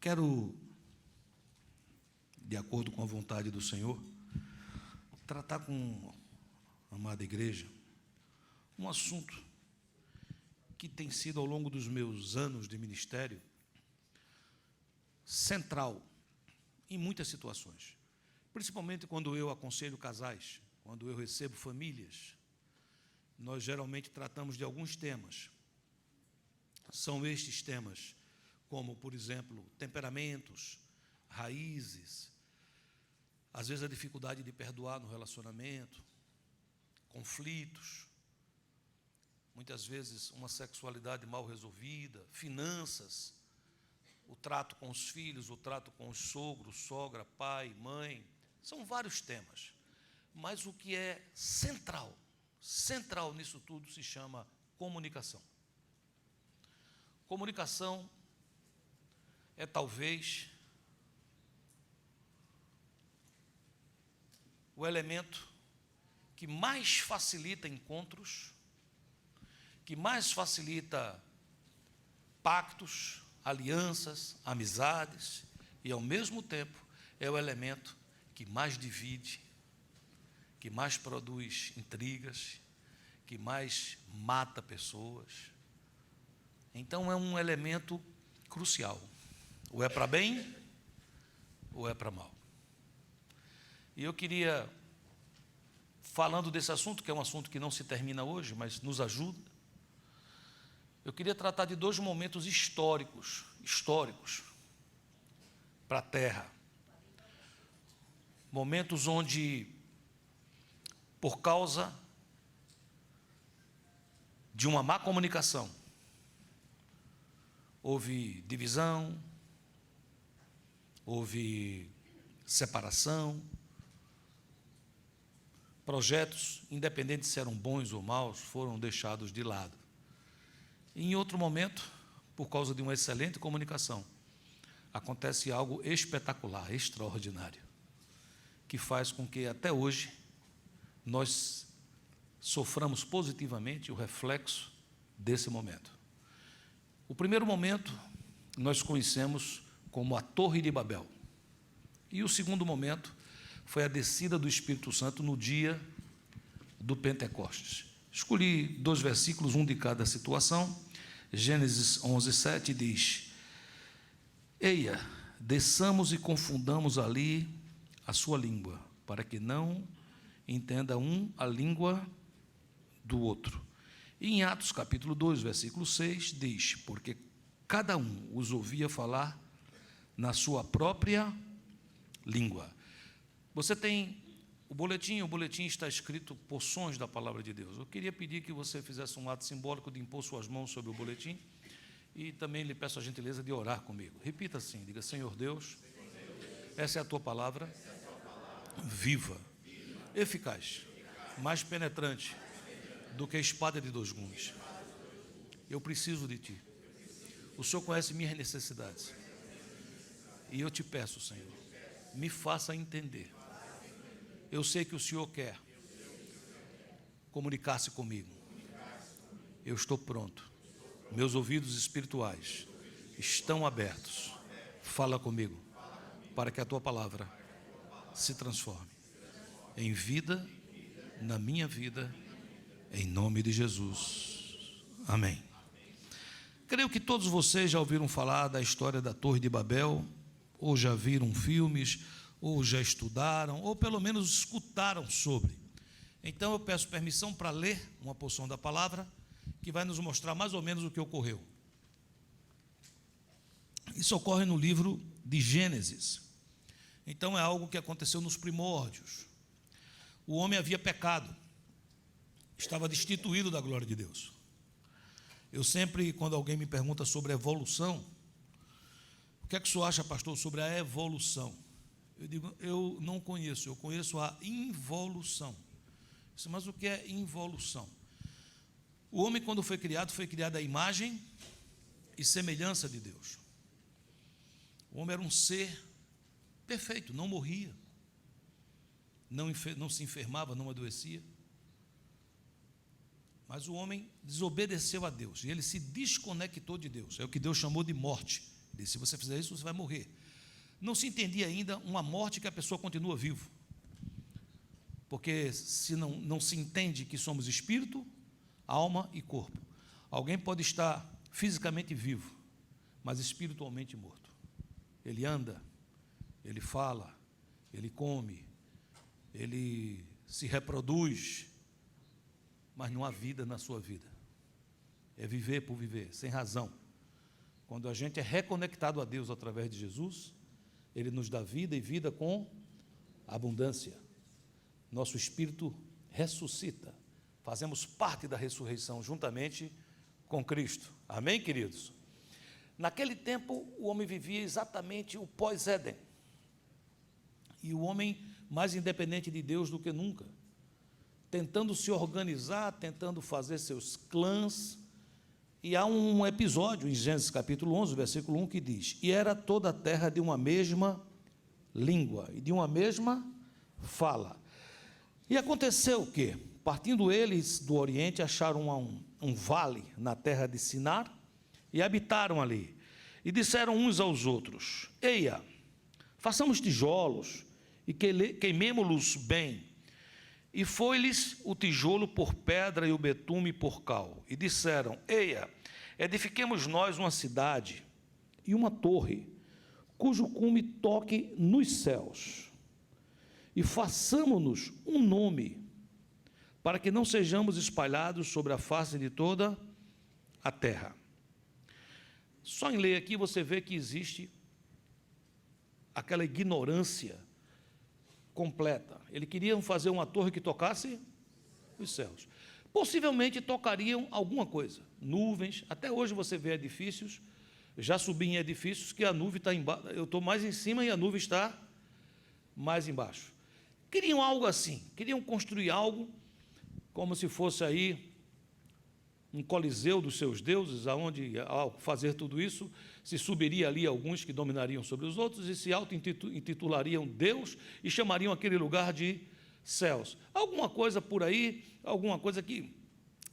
Quero, de acordo com a vontade do Senhor, tratar com a amada igreja um assunto que tem sido, ao longo dos meus anos de ministério, central em muitas situações, principalmente quando eu aconselho casais, quando eu recebo famílias. Nós geralmente tratamos de alguns temas. São estes temas como, por exemplo, temperamentos, raízes, às vezes a dificuldade de perdoar no relacionamento, conflitos, muitas vezes uma sexualidade mal resolvida, finanças, o trato com os filhos, o trato com os sogros, sogra, pai, mãe. São vários temas, mas o que é central nisso tudo se chama comunicação. Comunicação é talvez o elemento que mais facilita encontros, que mais facilita pactos, alianças, amizades, e ao mesmo tempo é o elemento que mais divide, que mais produz intrigas, que mais mata pessoas. Então é um elemento crucial. Ou é para bem, ou é para mal. E eu queria, falando desse assunto, que é um assunto que não se termina hoje, mas nos ajuda, eu queria tratar de dois momentos históricos para a Terra. Momentos onde, por causa de uma má comunicação, houve divisão, houve separação, projetos, independente se eram bons ou maus, foram deixados de lado. E em outro momento, por causa de uma excelente comunicação, acontece algo espetacular, extraordinário, que faz com que até hoje nós soframos positivamente o reflexo desse momento. O primeiro momento nós conhecemos como a Torre de Babel. E o segundo momento foi a descida do Espírito Santo no dia do Pentecostes. Escolhi 2 versículos, um de cada situação. Gênesis 11:7 diz: Eia, desçamos e confundamos ali a sua língua, para que não entenda um a língua do outro. E em Atos capítulo 2, versículo 6, diz: porque cada um os ouvia falar na sua própria língua. Você tem o boletim está escrito porções da palavra de Deus. Eu queria pedir que você fizesse um ato simbólico de impor suas mãos sobre o boletim e também lhe peço a gentileza de orar comigo. Repita assim, diga: Senhor Deus, essa é a tua palavra, viva, eficaz, mais penetrante do que a espada de 2 gumes. Eu preciso de ti. O Senhor conhece minhas necessidades. E eu te peço, Senhor, me faça entender. Eu sei que o Senhor quer comunicar-se comigo. Eu estou pronto. Meus ouvidos espirituais estão abertos. Fala comigo, para que a tua palavra se transforme em vida, na minha vida, em nome de Jesus. Amém. Creio que todos vocês já ouviram falar da história da Torre de Babel, ou já viram filmes, ou já estudaram, ou pelo menos escutaram sobre. Então eu peço permissão para ler uma porção da palavra, que vai nos mostrar mais ou menos o que ocorreu. Isso ocorre no livro de Gênesis. Então é algo que aconteceu nos primórdios. O homem havia pecado, estava destituído da glória de Deus. Eu sempre, quando alguém me pergunta sobre evolução, o que é que o senhor acha, pastor, sobre a evolução? Eu digo, eu não conheço, eu conheço a involução. Mas o que é involução? O homem, quando foi criado à imagem e semelhança de Deus. O homem era um ser perfeito, não morria, não se enfermava, não adoecia. Mas o homem desobedeceu a Deus, e ele se desconectou de Deus. É o que Deus chamou de morte, Disse: se você fizer isso, você vai morrer. Não se entendia ainda uma morte que a pessoa continua vivo. Porque se não se entende que somos espírito, alma e corpo. Alguém pode estar fisicamente vivo, mas espiritualmente morto. Ele anda, ele fala, ele come, ele se reproduz, mas não há vida na sua vida. É viver por viver, sem razão. Quando a gente é reconectado a Deus através de Jesus, Ele nos dá vida, e vida com abundância. Nosso espírito ressuscita. Fazemos parte da ressurreição juntamente com Cristo. Amém, queridos? Naquele tempo, o homem vivia exatamente o pós-Éden. E o homem mais independente de Deus do que nunca, tentando se organizar, tentando fazer seus clãs. E há um episódio em Gênesis capítulo 11, versículo 1, que diz: e era toda a terra de uma mesma língua e de uma mesma fala. E aconteceu que, partindo eles do Oriente, acharam um vale na terra de Sinar e habitaram ali. E disseram uns aos outros: eia, façamos tijolos e queimemo-los bem. E foi-lhes o tijolo por pedra e o betume por cal. E disseram: eia, edifiquemos nós uma cidade e uma torre, cujo cume toque nos céus, e façamo-nos um nome, para que não sejamos espalhados sobre a face de toda a terra. Só em ler aqui você vê que existe aquela ignorância completa. Eles queriam fazer uma torre que tocasse os céus. Possivelmente tocariam alguma coisa, nuvens. Até hoje você vê edifícios, já subi em edifícios que a nuvem está embaixo, eu estou mais em cima e a nuvem está mais embaixo. Queriam algo assim, queriam construir algo como se fosse aí um coliseu dos seus deuses, aonde, ao fazer tudo isso, se subiria ali alguns que dominariam sobre os outros e se auto-intitulariam Deus e chamariam aquele lugar de céus. Alguma coisa por aí, alguma coisa que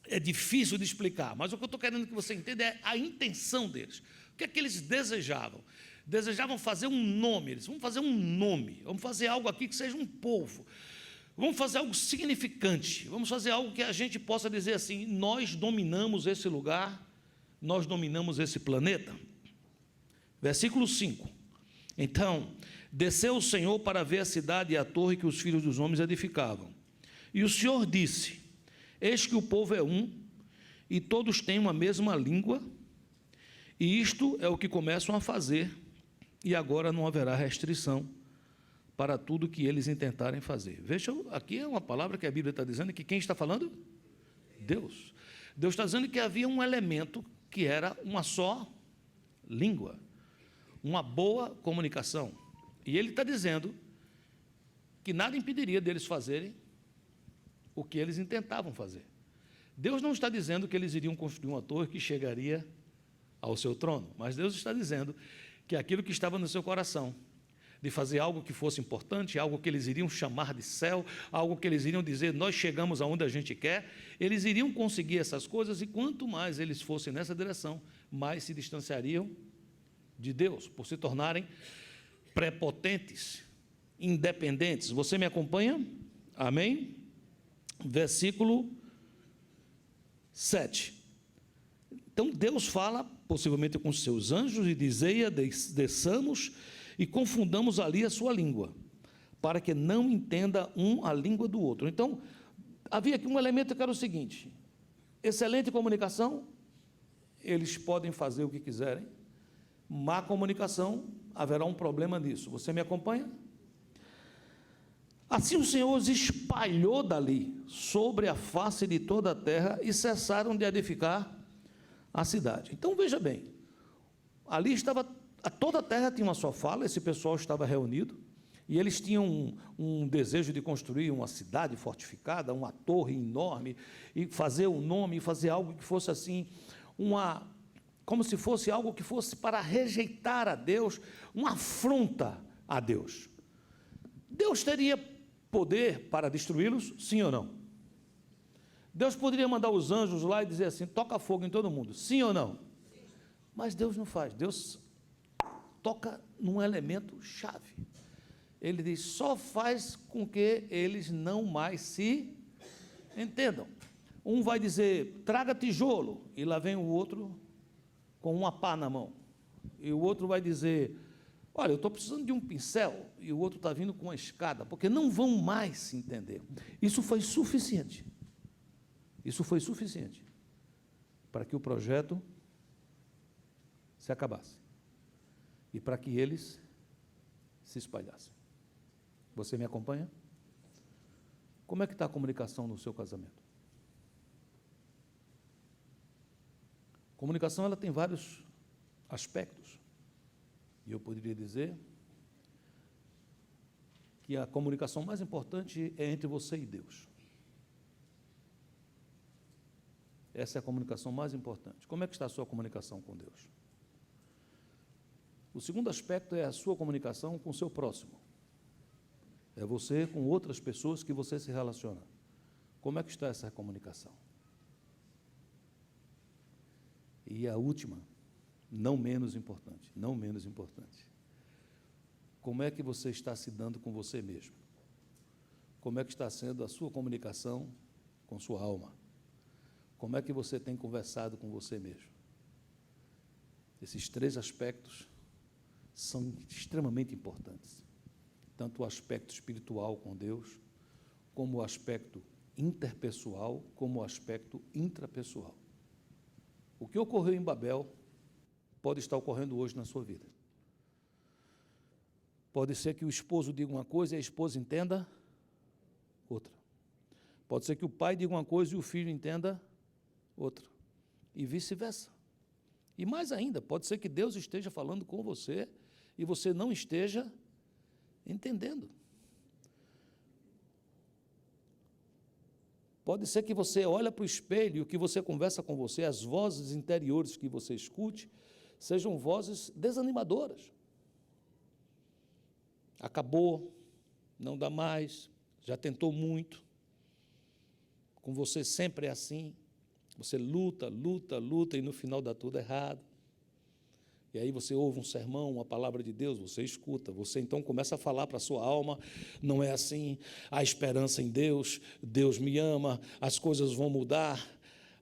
é difícil de explicar, mas o que eu estou querendo que você entenda é a intenção deles. O que é que eles desejavam? Desejavam fazer um nome, eles vamos fazer um nome, vamos fazer algo aqui que seja um povo. Vamos fazer algo significante, vamos fazer algo que a gente possa dizer assim: nós dominamos esse lugar, nós dominamos esse planeta. Versículo 5. Então, desceu o Senhor para ver a cidade e a torre que os filhos dos homens edificavam. E o Senhor disse: eis que o povo é um, e todos têm uma mesma língua, e isto é o que começam a fazer, e agora não haverá restrição para tudo que eles intentarem fazer. Veja, aqui é uma palavra que a Bíblia está dizendo, que quem está falando? Deus. Deus está dizendo que havia um elemento que era uma só língua, uma boa comunicação. E ele está dizendo que nada impediria deles fazerem o que eles intentavam fazer. Deus não está dizendo que eles iriam construir uma torre que chegaria ao seu trono, mas Deus está dizendo que aquilo que estava no seu coração, de fazer algo que fosse importante, algo que eles iriam chamar de céu, algo que eles iriam dizer: nós chegamos aonde a gente quer, eles iriam conseguir essas coisas, e quanto mais eles fossem nessa direção, mais se distanciariam de Deus, por se tornarem prepotentes, independentes. Você me acompanha? Amém? Versículo 7. Então Deus fala, possivelmente com os seus anjos, e diz: eia, desçamos e confundamos ali a sua língua, para que não entenda um a língua do outro. Então, havia aqui um elemento que era o seguinte: excelente comunicação, eles podem fazer o que quiserem. Má comunicação, haverá um problema nisso. Você me acompanha? Assim o Senhor os espalhou dali, sobre a face de toda a terra, e cessaram de edificar a cidade. Então, veja bem, ali estava, toda a terra tinha uma só fala, esse pessoal estava reunido, e eles tinham um desejo de construir uma cidade fortificada, uma torre enorme, e fazer um nome, e fazer algo que fosse assim, como se fosse algo que fosse para rejeitar a Deus, uma afronta a Deus. Deus teria poder para destruí-los, sim ou não? Deus poderia mandar os anjos lá e dizer assim: toca fogo em todo mundo, sim ou não? Mas Deus não faz. Deus toca num elemento chave. Ele diz, só faz com que eles não mais se entendam. Um vai dizer, traga tijolo, e lá vem o outro com uma pá na mão. E o outro vai dizer, olha, eu estou precisando de um pincel, e o outro está vindo com uma escada, porque não vão mais se entender. Isso foi suficiente. Isso foi suficiente para que o projeto se acabasse e para que eles se espalhassem. Você me acompanha? Como é que está a comunicação no seu casamento? Comunicação, ela tem vários aspectos. E eu poderia dizer que a comunicação mais importante é entre você e Deus. Essa é a comunicação mais importante. Como é que está a sua comunicação com Deus? O segundo aspecto é a sua comunicação com o seu próximo. É você com outras pessoas que você se relaciona. Como é que está essa comunicação? E a última, não menos importante, como é que você está se dando com você mesmo? Como é que está sendo a sua comunicação com sua alma? Como é que você tem conversado com você mesmo? Esses três aspectos são extremamente importantes. Tanto o aspecto espiritual com Deus, como o aspecto interpessoal, como o aspecto intrapessoal. O que ocorreu em Babel pode estar ocorrendo hoje na sua vida. Pode ser que o esposo diga uma coisa e a esposa entenda outra. Pode ser que o pai diga uma coisa e o filho entenda outra. E vice-versa. E mais ainda, pode ser que Deus esteja falando com você e você não esteja entendendo. Pode ser que você olhe para o espelho e o que você conversa com você, as vozes interiores que você escute, sejam vozes desanimadoras. Acabou, não dá mais, já tentou muito, com você sempre é assim, você luta e no final dá tudo errado. E aí você ouve um sermão, uma palavra de Deus, você escuta, você então começa a falar para a sua alma, não é assim, há esperança em Deus, Deus me ama, as coisas vão mudar.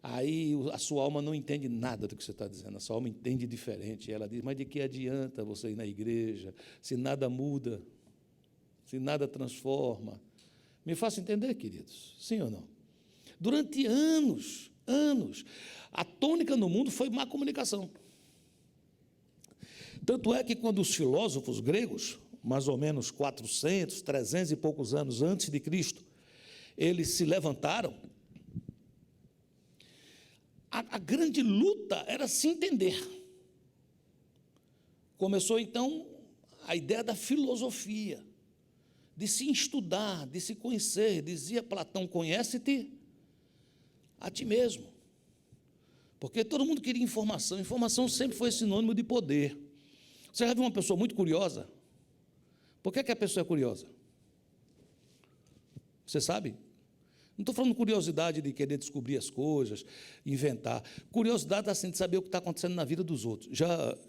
Aí a sua alma não entende nada do que você está dizendo, a sua alma entende diferente. E ela diz, mas de que adianta você ir na igreja, se nada muda, se nada transforma? Me faça entender, queridos, sim ou não? Durante anos, a tônica no mundo foi má comunicação. Tanto é que quando os filósofos gregos, mais ou menos 400, 300 e poucos anos antes de Cristo, eles se levantaram, a grande luta era se entender. Começou então a ideia da filosofia, de se estudar, de se conhecer. Dizia Platão, conhece-te a ti mesmo. Porque todo mundo queria informação. Informação sempre foi sinônimo de poder. Você já viu uma pessoa muito curiosa? Por que a pessoa é curiosa? Você sabe? Não estou falando curiosidade de querer descobrir as coisas, inventar. Curiosidade assim, de saber o que está acontecendo na vida dos outros.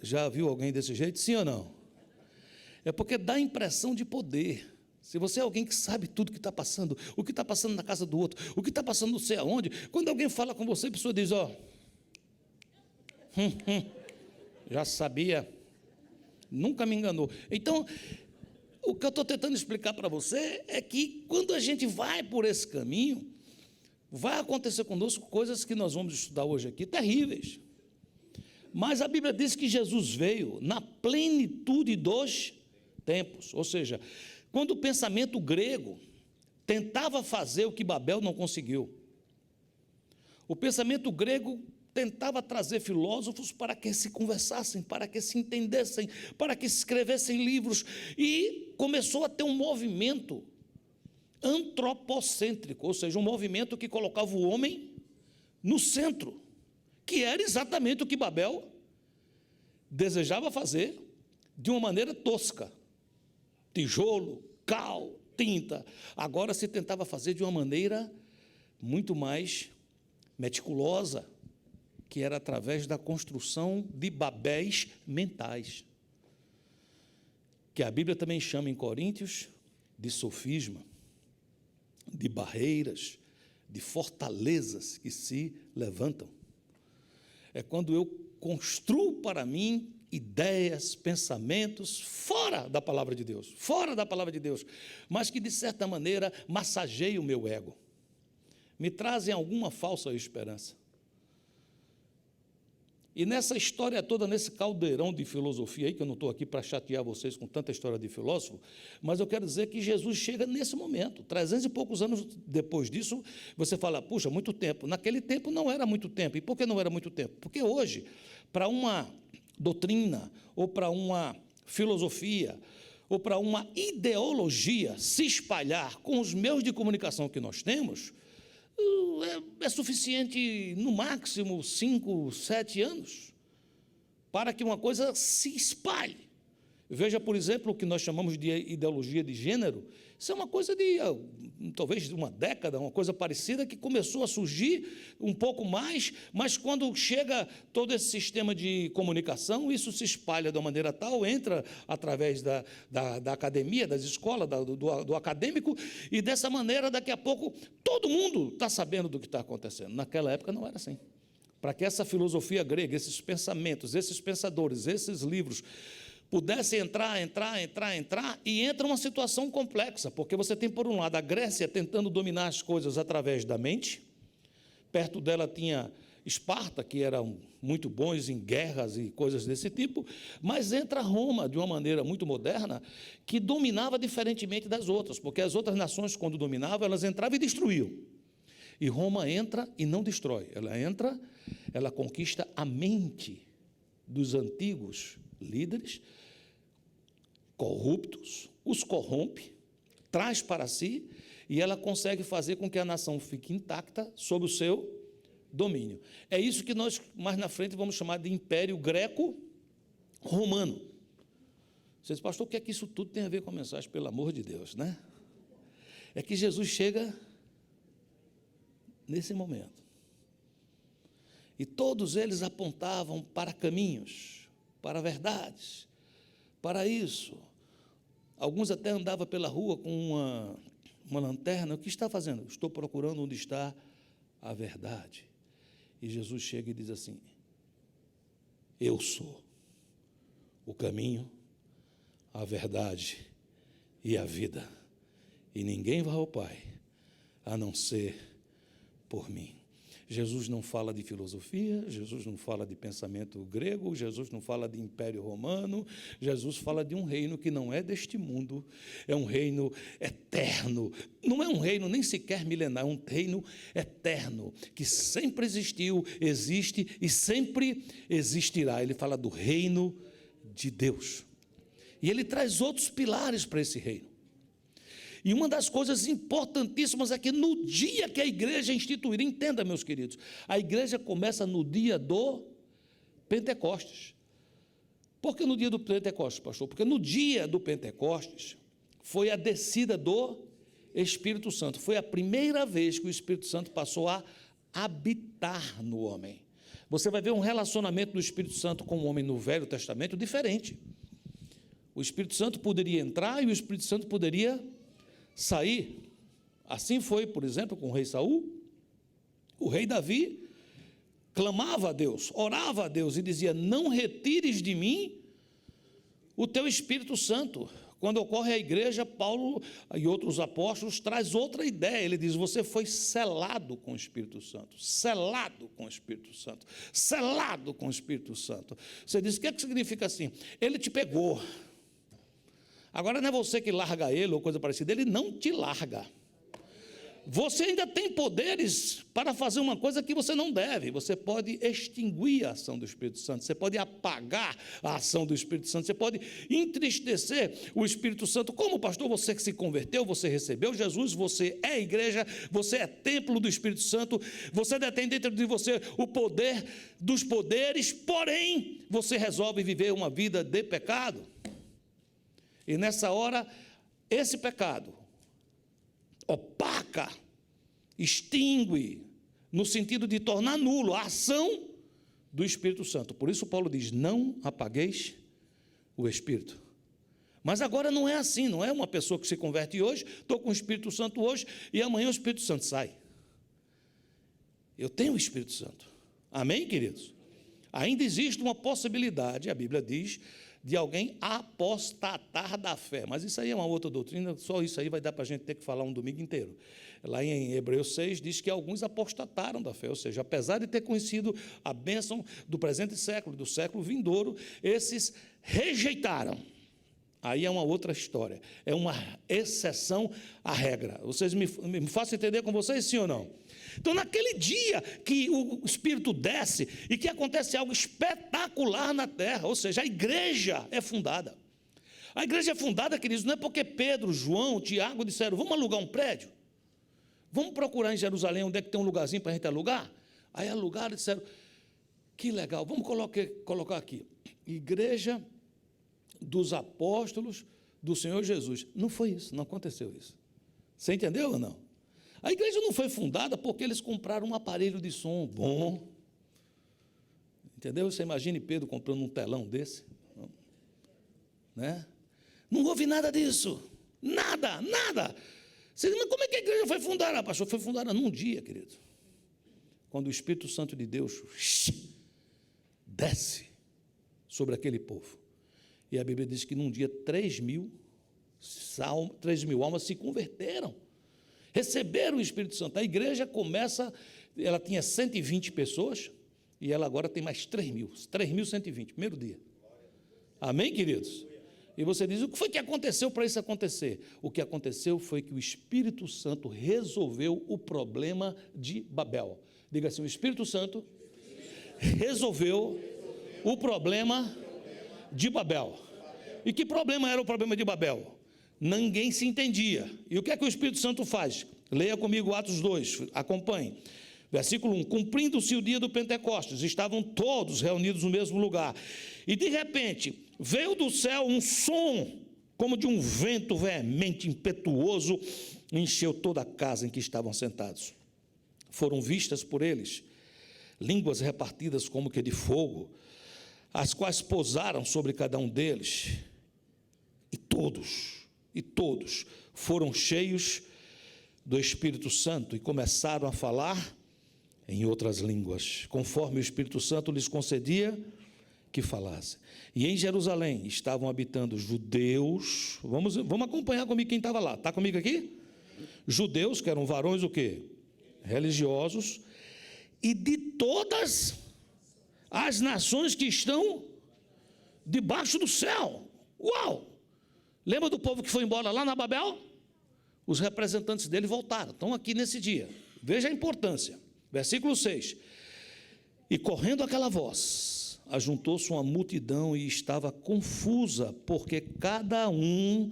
Já viu alguém desse jeito? Sim ou não? É porque dá a impressão de poder. Se você é alguém que sabe tudo o que está passando, o que está passando na casa do outro, o que está passando não sei aonde, quando alguém fala com você, a pessoa diz, ó, já sabia, nunca me enganou. Então, o que eu estou tentando explicar para você é que quando a gente vai por esse caminho, vai acontecer conosco coisas que nós vamos estudar hoje aqui, terríveis. Mas a Bíblia diz que Jesus veio na plenitude dos tempos, ou seja, quando o pensamento grego tentava fazer o que Babel não conseguiu. O pensamento grego tentava trazer filósofos para que se conversassem, para que se entendessem, para que se escrevessem livros, e começou a ter um movimento antropocêntrico, ou seja, um movimento que colocava o homem no centro, que era exatamente o que Babel desejava fazer de uma maneira tosca. Tijolo, cal, tinta. Agora se tentava fazer de uma maneira muito mais meticulosa, que era através da construção de babéis mentais. que a Bíblia também chama em Coríntios de sofisma, de barreiras, de fortalezas que se levantam. É quando eu construo para mim ideias, pensamentos fora da palavra de Deus, mas que de certa maneira massageiam o meu ego, me trazem alguma falsa esperança. E nessa história toda, nesse caldeirão de filosofia aí, que eu não estou aqui para chatear vocês com tanta história de filósofo, mas eu quero dizer que Jesus chega nesse momento, 300 e poucos anos depois disso, você fala, puxa, muito tempo. Naquele tempo não era muito tempo. E por que não era muito tempo? Porque hoje, para uma doutrina, ou para uma filosofia, ou para uma ideologia se espalhar com os meios de comunicação que nós temos, é suficiente, no máximo, 5, 7 anos, para que uma coisa se espalhe. Veja, por exemplo, o que nós chamamos de ideologia de gênero. Isso é uma coisa de, talvez, de uma década, uma coisa parecida, que começou a surgir um pouco mais, mas quando chega todo esse sistema de comunicação, isso se espalha de uma maneira tal, entra através da academia, das escolas, do acadêmico, e dessa maneira, daqui a pouco, todo mundo está sabendo do que está acontecendo. Naquela época não era assim. Para que essa filosofia grega, esses pensamentos, esses pensadores, esses livros, pudessem entrar, e entra uma situação complexa, porque você tem, por um lado, a Grécia tentando dominar as coisas através da mente. Perto dela tinha Esparta, que eram muito bons em guerras e coisas desse tipo, mas entra Roma, de uma maneira muito moderna, que dominava diferentemente das outras, porque as outras nações, quando dominavam, elas entravam e destruíam. E Roma entra e não destrói, ela entra, ela conquista a mente dos antigos líderes corruptos, os corrompe, traz para si, e ela consegue fazer com que a nação fique intacta sob o seu domínio. É isso que nós, mais na frente, vamos chamar de Império Greco-Romano. Vocês, pastor, o que é que isso tudo tem a ver com a mensagem? Pelo amor de Deus, né? É que Jesus chega nesse momento. E todos eles apontavam para caminhos, para verdades, para isso. Alguns até andavam pela rua com uma lanterna. O que está fazendo? Estou procurando onde está a verdade. E Jesus chega e diz assim, eu sou o caminho, a verdade e a vida. E ninguém vai ao Pai, a não ser por mim. Jesus não fala de filosofia, Jesus não fala de pensamento grego, Jesus não fala de império romano, Jesus fala de um reino que não é deste mundo, é um reino eterno, não é um reino nem sequer milenar, é um reino eterno, que sempre existiu, existe e sempre existirá. Ele fala do reino de Deus. E ele traz outros pilares para esse reino. E uma das coisas importantíssimas é que no dia que a igreja instituir, entenda, meus queridos, a igreja começa no dia do Pentecostes. Por que no dia do Pentecostes, pastor? Porque no dia do Pentecostes foi a descida do Espírito Santo. Foi a primeira vez que o Espírito Santo passou a habitar no homem. Você vai ver um relacionamento do Espírito Santo com o homem no Velho Testamento diferente. O Espírito Santo poderia entrar e o Espírito Santo poderia sair. Assim foi, por exemplo, com o rei Saul. O rei Davi clamava a Deus, orava a Deus e dizia, não retires de mim o teu Espírito Santo. Quando ocorre a igreja, Paulo e outros apóstolos traz outra ideia. Ele diz, você foi selado com o Espírito Santo, selado com o Espírito Santo, selado com o Espírito Santo. Você diz, o que é que significa assim? Ele te pegou. Agora não é você que larga ele ou coisa parecida, ele não te larga. Você ainda tem poderes para fazer uma coisa que você não deve. Você pode extinguir a ação do Espírito Santo, você pode apagar a ação do Espírito Santo, você pode entristecer o Espírito Santo. Como pastor, você que se converteu, você recebeu Jesus, você é igreja, você é templo do Espírito Santo, você detém dentro de você o poder dos poderes, porém, você resolve viver uma vida de pecado. E nessa hora, esse pecado opaca, extingue, no sentido de tornar nulo a ação do Espírito Santo. Por isso Paulo diz, não apagueis o Espírito. Mas agora não é assim, não é uma pessoa que se converte hoje, estou com o Espírito Santo hoje, e amanhã o Espírito Santo sai. Eu tenho o Espírito Santo. Amém, queridos? Ainda existe uma possibilidade, a Bíblia diz, de alguém apostatar da fé. Mas isso aí é uma outra doutrina, só isso aí vai dar para a gente ter que falar um domingo inteiro. Lá em Hebreus 6 diz que alguns apostataram da fé, ou seja, apesar de ter conhecido a bênção do presente século, do século vindouro, esses rejeitaram. Aí é uma outra história, é uma exceção à regra. Vocês me façam entender com vocês, sim ou não? Então, naquele dia que o Espírito desce e que acontece algo espetacular na terra, ou seja, a igreja é fundada. A igreja é fundada, queridos, não é porque Pedro, João, Tiago disseram, vamos alugar um prédio? Vamos procurar em Jerusalém onde é que tem um lugarzinho para a gente alugar? Aí alugaram e disseram, que legal, vamos colocar aqui, Igreja dos Apóstolos do Senhor Jesus. Não foi isso, não aconteceu isso. Você entendeu ou não? A igreja não foi fundada porque eles compraram um aparelho de som bom. Entendeu? Você imagine Pedro comprando um telão desse. Né? Não houve nada disso. Nada, nada. Você diz, mas como é que a igreja foi fundada, pastor? Foi fundada num dia, querido. Quando o Espírito Santo de Deus desce sobre aquele povo. E a Bíblia diz que num dia 3 mil almas se converteram. Receberam o Espírito Santo. A igreja começa, ela tinha 120 pessoas, e ela agora tem mais 3.120, primeiro dia. Amém, queridos? E você diz, o que foi que aconteceu para isso acontecer? O que aconteceu foi que o Espírito Santo resolveu o problema de Babel. Diga assim, o Espírito Santo resolveu o problema de Babel. E que problema era o problema de Babel? Ninguém se entendia. E o que é que o Espírito Santo faz? Leia comigo Atos 2, acompanhe. Versículo 1, cumprindo-se o dia do Pentecostes, estavam todos reunidos no mesmo lugar. E de repente, veio do céu um som, como de um vento veemente, impetuoso, encheu toda a casa em que estavam sentados. Foram vistas por eles línguas repartidas como que de fogo, as quais pousaram sobre cada um deles. E todos foram cheios do Espírito Santo e começaram a falar em outras línguas, conforme o Espírito Santo lhes concedia que falassem. E em Jerusalém estavam habitando judeus, vamos acompanhar comigo quem estava lá, está comigo aqui? Judeus, que eram varões o quê? Religiosos, e de todas as nações que estão debaixo do céu. Uau! Lembra do povo que foi embora lá na Babel? Os representantes dele voltaram, estão aqui nesse dia. Veja a importância. Versículo 6. E correndo aquela voz, ajuntou-se uma multidão e estava confusa, porque cada um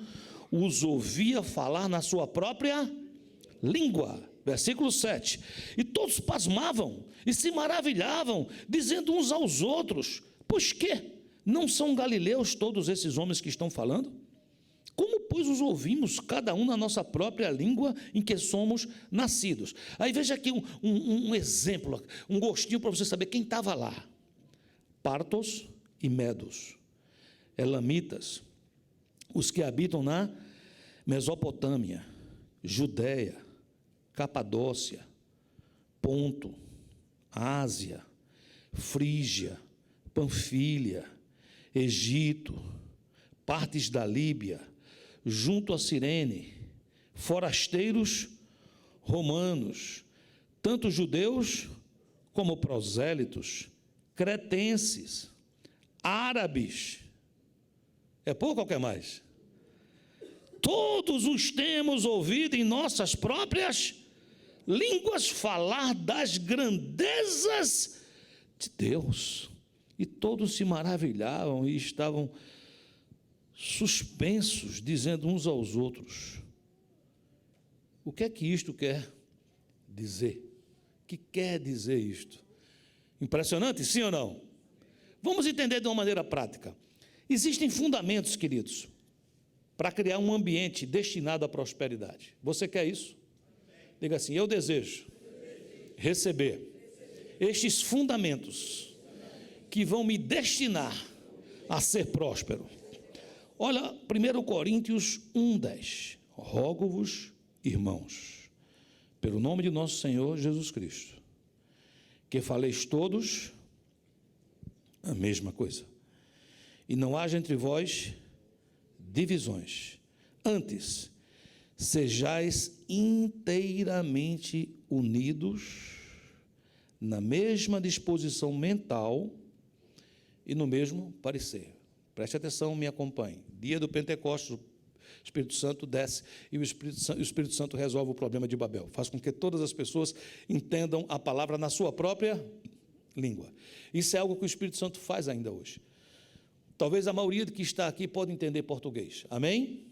os ouvia falar na sua própria língua. Versículo 7. E todos pasmavam e se maravilhavam, dizendo uns aos outros, pois que? Não são galileus todos esses homens que estão falando? Como, pois, os ouvimos, cada um na nossa própria língua em que somos nascidos? Aí veja aqui um exemplo, um gostinho para você saber quem estava lá. Partos e medos, elamitas, os que habitam na Mesopotâmia, Judéia, Capadócia, Ponto, Ásia, Frígia, Panfília, Egito, partes da Líbia, junto a Cirene, forasteiros romanos, tanto judeus como prosélitos, cretenses, árabes, é pouco ou quer mais? Todos os temos ouvido em nossas próprias línguas falar das grandezas de Deus. E todos se maravilhavam e estavam suspensos, dizendo uns aos outros, o que é que isto quer dizer? O que quer dizer isto? Impressionante, sim ou não? Vamos entender de uma maneira prática. Existem fundamentos, queridos, para criar um ambiente destinado à prosperidade. Você quer isso? Diga assim, eu desejo receber estes fundamentos que vão me destinar a ser próspero. Olha, 1 Coríntios 1:10. Rogo-vos, irmãos, pelo nome de nosso Senhor Jesus Cristo, que faleis todos a mesma coisa, e não haja entre vós divisões. Antes, sejais inteiramente unidos na mesma disposição mental e no mesmo parecer. Preste atenção, me acompanhe. Dia do Pentecostes, o Espírito Santo desce e o Espírito Santo resolve o problema de Babel. Faz com que todas as pessoas entendam a palavra na sua própria língua. Isso é algo que o Espírito Santo faz ainda hoje. Talvez a maioria que está aqui pode entender português. Amém?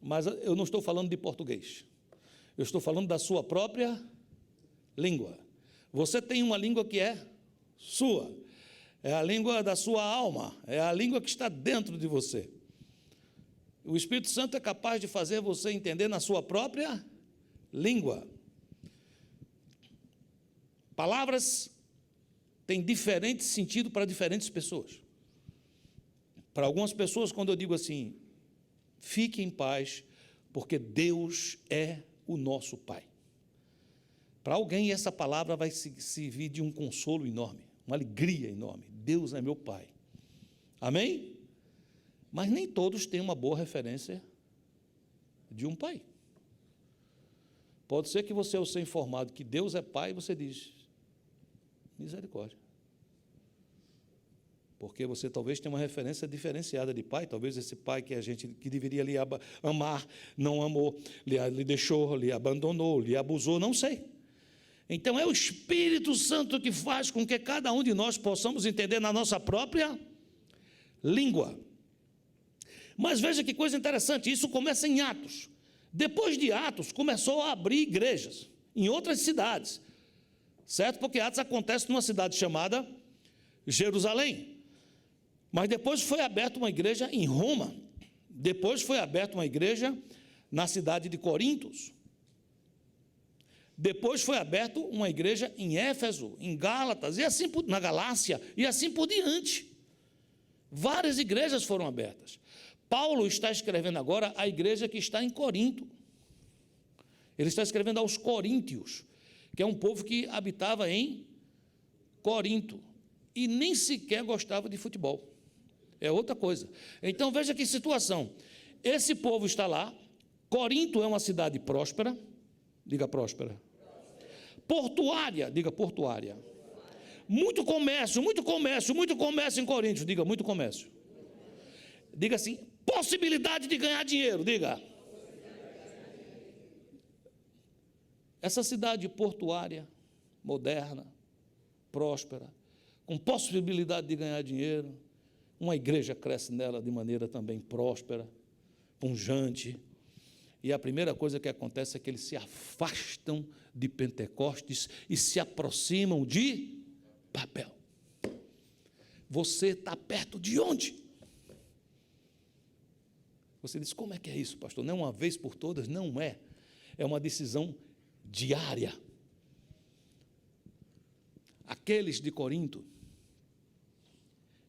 Mas eu não estou falando de português. Eu estou falando da sua própria língua. Você tem uma língua que é sua. É a língua da sua alma. É a língua que está dentro de você. O Espírito Santo é capaz de fazer você entender na sua própria língua. Palavras têm diferente sentido para diferentes pessoas. Para algumas pessoas, quando eu digo assim, fique em paz, porque Deus é o nosso Pai. Para alguém, essa palavra vai servir de um consolo enorme, uma alegria enorme. Deus é meu Pai. Amém? Mas nem todos têm uma boa referência de um pai. Pode ser que você, ao ser informado que Deus é Pai, você diz, misericórdia. Porque você talvez tenha uma referência diferenciada de pai, talvez esse pai que a gente que deveria lhe amar, não amou, lhe deixou, lhe abandonou, lhe abusou, não sei. Então é o Espírito Santo que faz com que cada um de nós possamos entender na nossa própria língua. Mas veja que coisa interessante, isso começa em Atos. Depois de Atos, começou a abrir igrejas em outras cidades, certo? Porque Atos acontece numa cidade chamada Jerusalém. Mas depois foi aberta uma igreja em Roma, depois foi aberta uma igreja na cidade de Corintos, depois foi aberta uma igreja em Éfeso, em Gálatas, e assim na Galácia, e assim por diante. Várias igrejas foram abertas. Paulo está escrevendo agora a igreja que está em Corinto. Ele está escrevendo aos coríntios, que é um povo que habitava em Corinto, e nem sequer gostava de futebol. É outra coisa. Então veja que situação. Esse povo está lá. Corinto é uma cidade próspera. Diga próspera. Portuária. Diga portuária. Muito comércio, muito comércio, muito comércio em Corinto. Diga muito comércio. Diga assim, possibilidade de ganhar dinheiro. Diga. Essa cidade portuária, moderna, próspera, com possibilidade de ganhar dinheiro, uma igreja cresce nela de maneira também próspera, pujante, e a primeira coisa que acontece é que eles se afastam de Pentecostes e se aproximam de Babel. Você está perto de onde? Você diz, como é que é isso, pastor? Não é uma vez por todas? Não é. É uma decisão diária. Aqueles de Corinto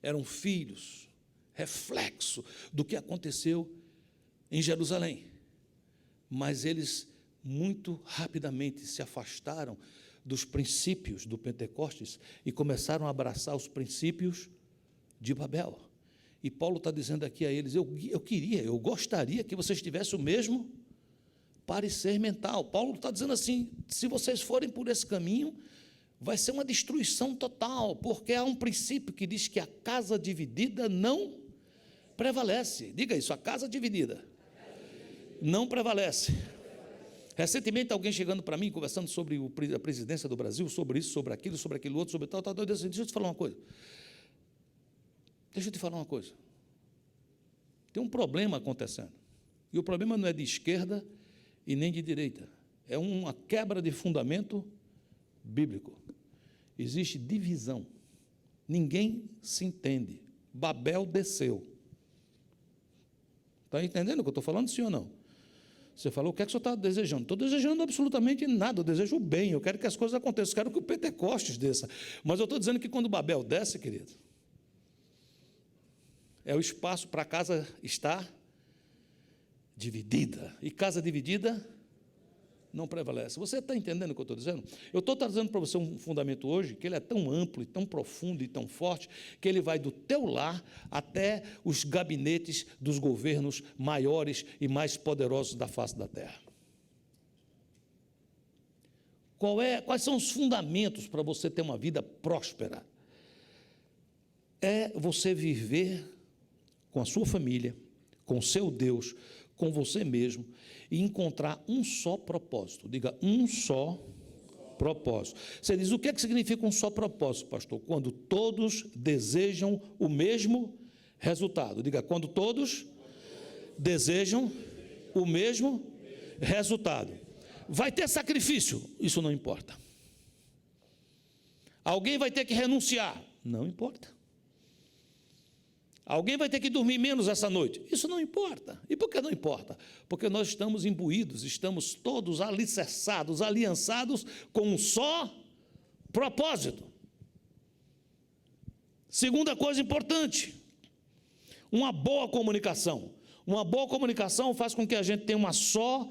eram filhos, reflexo do que aconteceu em Jerusalém. Mas eles muito rapidamente se afastaram dos princípios do Pentecostes e começaram a abraçar os princípios de Babel. E Paulo está dizendo aqui a eles, eu gostaria que vocês tivessem o mesmo parecer mental. Paulo está dizendo assim, se vocês forem por esse caminho, vai ser uma destruição total, porque há um princípio que diz que a casa dividida não prevalece. Diga isso, a casa dividida não prevalece. Recentemente, alguém chegando para mim, conversando sobre a presidência do Brasil, sobre isso, sobre aquilo outro, sobre tal, eu disse, deixa eu te falar uma coisa. Tem um problema acontecendo. E o problema não é de esquerda e nem de direita. É uma quebra de fundamento bíblico. Existe divisão. Ninguém se entende. Babel desceu. Está entendendo o que eu estou falando, sim ou não? Você falou, o que é que o senhor está desejando? Estou desejando absolutamente nada, eu desejo o bem, eu quero que as coisas aconteçam, eu quero que o Pentecostes desça. Mas eu estou dizendo que quando Babel desce, querido, é o espaço para a casa estar dividida. E casa dividida não prevalece. Você está entendendo o que eu estou dizendo? Eu estou trazendo para você um fundamento hoje, que ele é tão amplo, e tão profundo e tão forte, que ele vai do teu lar até os gabinetes dos governos maiores e mais poderosos da face da terra. Quais são os fundamentos para você ter uma vida próspera? É você viver com a sua família, com o seu Deus, com você mesmo, e encontrar um só propósito. Diga, um só propósito. Você diz, o que é que significa um só propósito, pastor? Quando todos desejam o mesmo resultado. Diga, quando todos desejam o mesmo resultado. Vai ter sacrifício? Isso não importa. Alguém vai ter que renunciar? Não importa. Alguém vai ter que dormir menos essa noite? Isso não importa. E por que não importa? Porque nós estamos imbuídos, estamos todos alicerçados, aliançados com um só propósito. Segunda coisa importante, uma boa comunicação. Uma boa comunicação faz com que a gente tenha uma só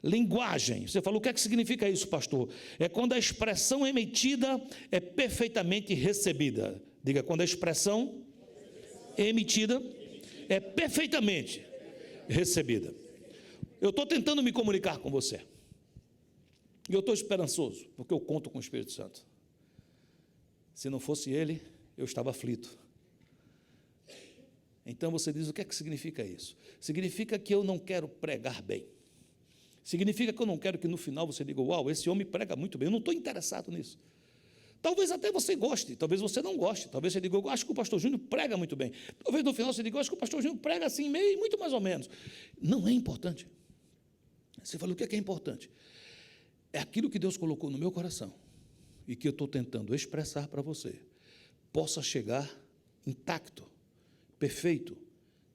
linguagem. Você falou, o que é que significa isso, pastor? É quando a expressão emitida é perfeitamente recebida. Diga, quando a expressão emitida é perfeitamente recebida. Eu estou tentando me comunicar com você. E eu estou esperançoso, porque eu conto com o Espírito Santo. Se não fosse ele, eu estava aflito. Então você diz, o que é que significa isso? Significa que eu não quero pregar bem. Significa que eu não quero que no final você diga, uau, esse homem prega muito bem. Eu não estou interessado nisso. Talvez até você goste, talvez você não goste. Talvez você diga, eu acho que o pastor Júnior prega muito bem. Talvez no final você diga, eu acho que o pastor Júnior prega assim, meio, muito mais ou menos. Não é importante. Você fala, o que é importante? É aquilo que Deus colocou no meu coração e que eu estou tentando expressar para você, possa chegar intacto, perfeito,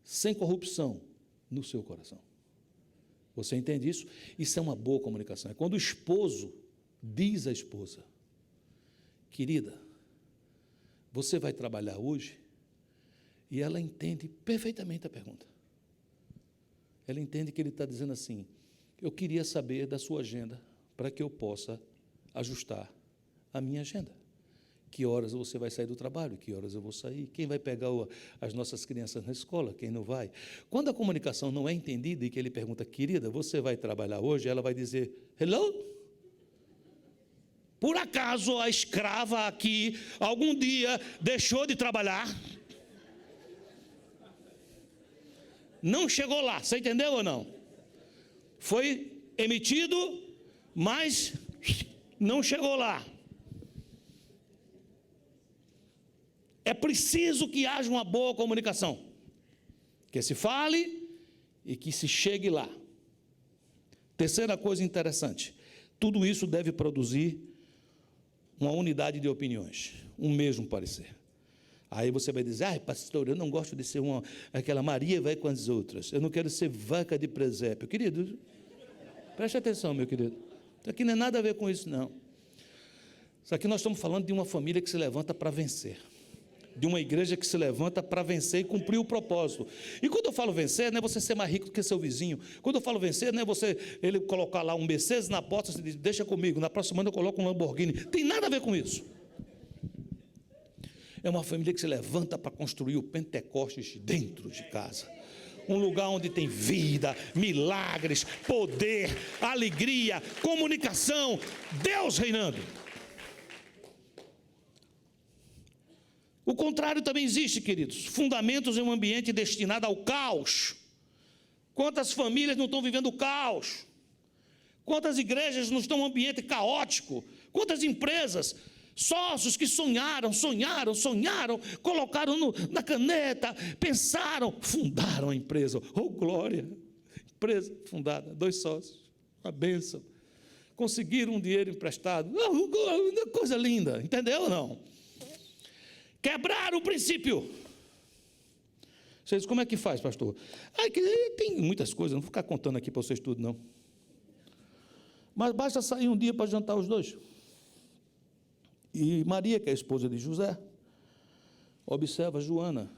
sem corrupção no seu coração. Você entende isso? Isso é uma boa comunicação. É quando o esposo diz à esposa, querida, você vai trabalhar hoje? E ela entende perfeitamente a pergunta. Ela entende que ele está dizendo assim, eu queria saber da sua agenda para que eu possa ajustar a minha agenda. Que horas você vai sair do trabalho, que horas eu vou sair, quem vai pegar as nossas crianças na escola, quem não vai. Quando a comunicação não é entendida e que ele pergunta, querida, você vai trabalhar hoje? Ela vai dizer, hello? Por acaso a escrava aqui, algum dia, deixou de trabalhar? Não chegou lá, você entendeu ou não? Foi emitido, mas não chegou lá. É preciso que haja uma boa comunicação, que se fale e que se chegue lá. Terceira coisa interessante, tudo isso deve produzir uma unidade de opiniões, um mesmo parecer. Aí você vai dizer, ai pastor, eu não gosto de ser aquela Maria vai com as outras, eu não quero ser vaca de presépio. Querido, preste atenção, meu querido, isso aqui não é nada a ver com isso, não. Isso aqui nós estamos falando de uma família que se levanta para vencer, de uma igreja que se levanta para vencer e cumprir o propósito. E quando eu falo vencer, não é você ser mais rico do que seu vizinho. Quando eu falo vencer, não é ele colocar lá um Mercedes na porta, você diz, deixa comigo, na próxima semana eu coloco um Lamborghini. Tem nada a ver com isso. É uma família que se levanta para construir o Pentecostes dentro de casa. Um lugar onde tem vida, milagres, poder, alegria, comunicação, Deus reinando. O contrário também existe, queridos. Fundamentos em um ambiente destinado ao caos. Quantas famílias não estão vivendo caos? Quantas igrejas não estão em um ambiente caótico? Quantas empresas, sócios que sonharam, colocaram na caneta, pensaram, fundaram a empresa. Oh, glória! Empresa fundada, 2 sócios, uma bênção. Conseguiram um dinheiro emprestado. Coisa linda, entendeu ou não? Quebraram o princípio. Você diz, como é que faz, pastor? Tem muitas coisas, não vou ficar contando aqui para vocês tudo, não. Mas basta sair um dia para jantar os dois. E Maria, que é a esposa de José, observa Joana,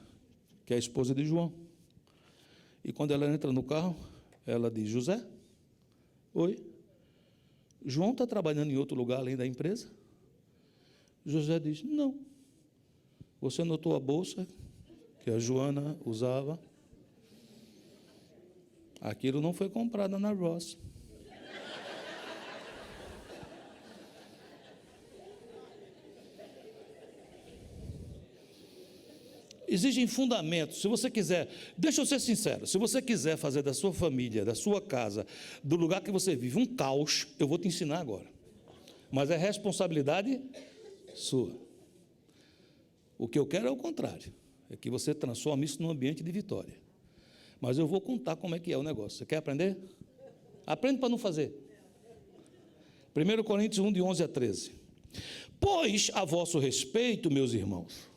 que é a esposa de João. E quando ela entra no carro, Ela diz: José, oi, João está trabalhando em outro lugar além da empresa? José diz: não. Você notou a bolsa que a Joana usava? Aquilo não foi comprado na Ross. Existem fundamentos. Se você quiser, deixa eu ser sincero, se você quiser fazer da sua família, da sua casa, do lugar que você vive, um caos, eu vou te ensinar agora. Mas é responsabilidade sua. O que eu quero é o contrário, é que você transforme isso num ambiente de vitória. Mas eu vou contar como é que é o negócio. Você quer aprender? Aprende para não fazer. 1 Coríntios 1, de 11 a 13. Pois, a vosso respeito, meus irmãos,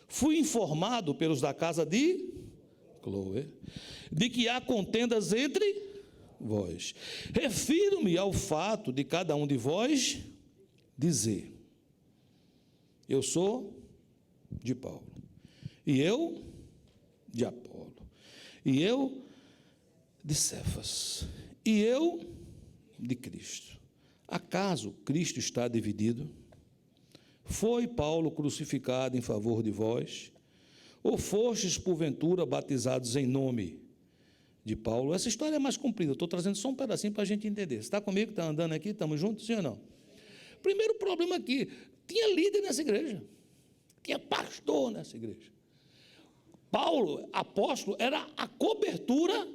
fui informado pelos da casa de Cloé, de que há contendas entre vós. Refiro-me ao fato de cada um de vós dizer: eu sou de Paulo, e eu de Apolo, e eu de Cefas, e eu de Cristo. Acaso Cristo está dividido? Foi Paulo crucificado em favor de vós? Ou fostes, porventura, batizados em nome de Paulo? Essa história é mais comprida, eu estou trazendo só um pedacinho para a gente entender. Você está comigo, está andando aqui, estamos juntos, sim ou não? Primeiro problema aqui, tinha líder nessa igreja, tinha pastor nessa igreja. Paulo, apóstolo, era a cobertura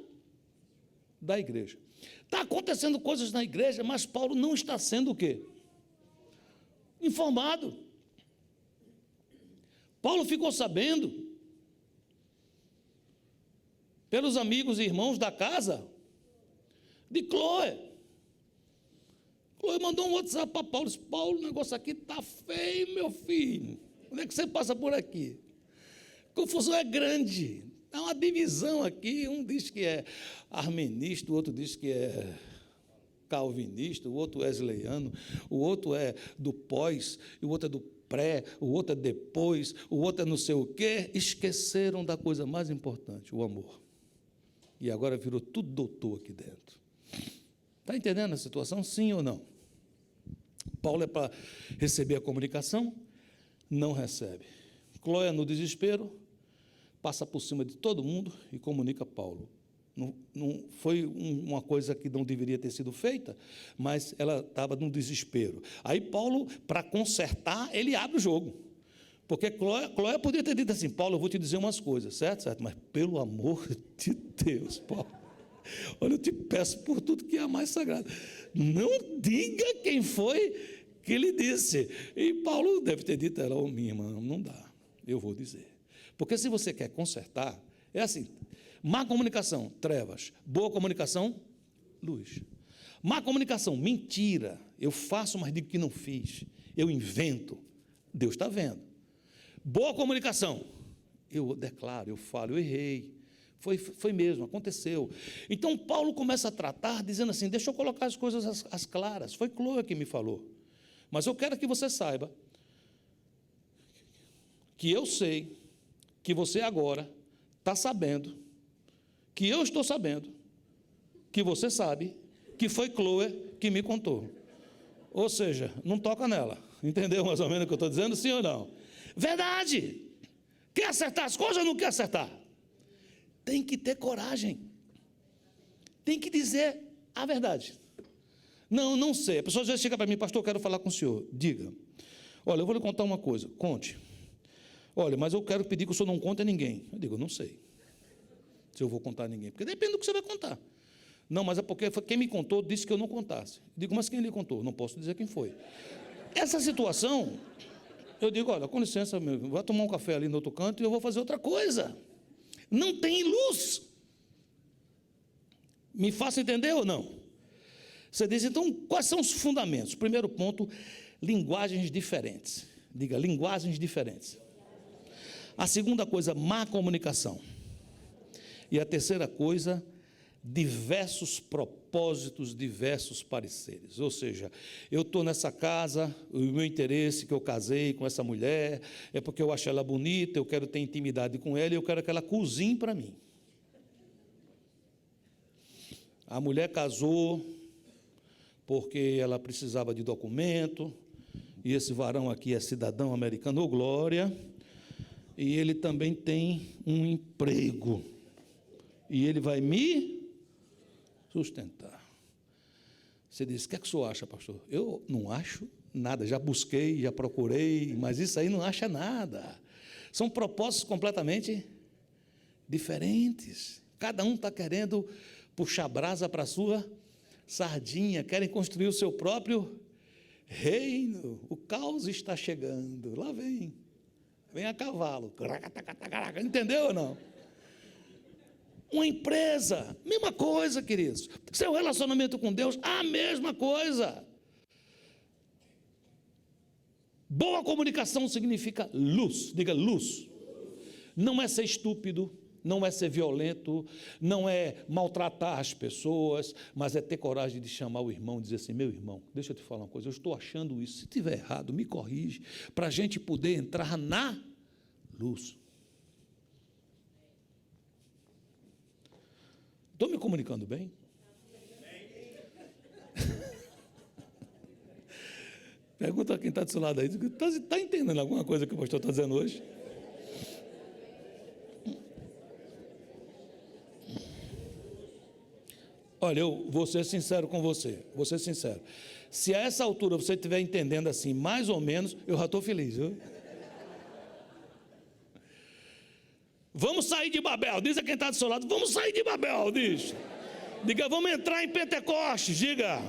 da igreja. Está acontecendo coisas na igreja, mas Paulo não está sendo o quê? Informado. Paulo ficou sabendo, pelos amigos e irmãos da casa de Cloé. Cloé mandou um WhatsApp para Paulo, disse: Paulo, o negócio aqui está feio, meu filho. Onde é que você passa por aqui? A confusão é grande, há uma divisão aqui, um diz que é armenista, o outro diz que é calvinista, o outro é wesleyano, o outro é do pós, o outro é do pré, o outro é depois, o outro é não sei o quê. Esqueceram da coisa mais importante, o amor. E agora virou tudo doutor aqui dentro. Está entendendo a situação? Sim ou não? Paulo é para receber a comunicação, não recebe. Cloé, no desespero, passa por cima de todo mundo e comunica a Paulo. Não foi uma coisa que não deveria ter sido feita, mas ela estava num desespero. Aí Paulo, para consertar, ele abre o jogo. Porque Cloé podia ter dito assim: Paulo, eu vou te dizer umas coisas, certo? Certo, mas pelo amor de Deus, Paulo, olha, eu te peço por tudo que é mais sagrado, não diga quem foi que ele disse. E Paulo deve ter dito a ela: oh, minha irmã, não dá, eu vou dizer. Porque se você quer consertar, é assim: má comunicação, trevas. Boa comunicação, luz. Má comunicação, mentira. Eu faço, mas digo que não fiz. Eu invento. Deus está vendo. Boa comunicação, eu declaro, eu falo, eu errei. Foi mesmo, aconteceu. Então, Paulo começa a tratar, dizendo assim: deixa eu colocar as coisas às claras. Foi Cloé que me falou. Mas eu quero que você saiba que eu sei que você agora está sabendo, que eu estou sabendo, que você sabe, que foi Cloé que me contou. Ou seja, não toca nela. Entendeu mais ou menos o que eu estou dizendo, sim ou não? Verdade. Quer acertar as coisas ou não quer acertar? Tem que ter coragem. Tem que dizer a verdade. Não sei. A pessoa já chega para mim: pastor, eu quero falar com o senhor. Diga. Olha, eu vou lhe contar uma coisa. Conte. Olha, mas eu quero pedir que o senhor não conte a ninguém. Eu digo: eu não sei se eu vou contar a ninguém, porque depende do que você vai contar. Não, mas é porque quem me contou disse que eu não contasse. Eu digo: mas quem lhe contou? Não posso dizer quem foi. Essa situação, eu digo: olha, com licença, vai tomar um café ali no outro canto e eu vou fazer outra coisa. Não tem luz. Me faça entender ou não? Você diz: então, quais são os fundamentos? Primeiro ponto, linguagens diferentes. Diga: linguagens diferentes. A segunda coisa, má comunicação. E a terceira coisa, diversos propósitos, diversos pareceres. Ou seja, eu estou nessa casa, o meu interesse que eu casei com essa mulher é porque eu acho ela bonita, eu quero ter intimidade com ela e eu quero que ela cozinhe para mim. A mulher casou porque ela precisava de documento, e esse varão aqui é cidadão americano, ô glória, e ele também tem um emprego, e ele vai me sustentar. Você diz, o que é que o senhor acha, pastor? Eu não acho nada, já busquei, já procurei, mas isso aí não acha nada. São propósitos completamente diferentes. Cada um está querendo puxar brasa para a sua sardinha, querem construir o seu próprio reino. O caos está chegando, lá vem a cavalo, entendeu ou não? Uma empresa, mesma coisa, queridos. Seu relacionamento com Deus, a mesma coisa. Boa comunicação significa luz, diga luz. Não é ser estúpido, não é ser violento, não é maltratar as pessoas, mas é ter coragem de chamar o irmão e dizer assim, meu irmão, deixa eu te falar uma coisa, eu estou achando isso, se estiver errado, me corrige, para a gente poder entrar na luz. Estou me comunicando bem? Pergunta a quem está do seu lado aí, está entendendo alguma coisa que o pastor está dizendo hoje? Olha, eu vou ser sincero com você, vou ser sincero. Se a essa altura você estiver entendendo assim, mais ou menos, eu já estou feliz, viu? Vamos sair de Babel, diz a quem está do seu lado, vamos sair de Babel, diz. Diga, vamos entrar em Pentecostes, diga.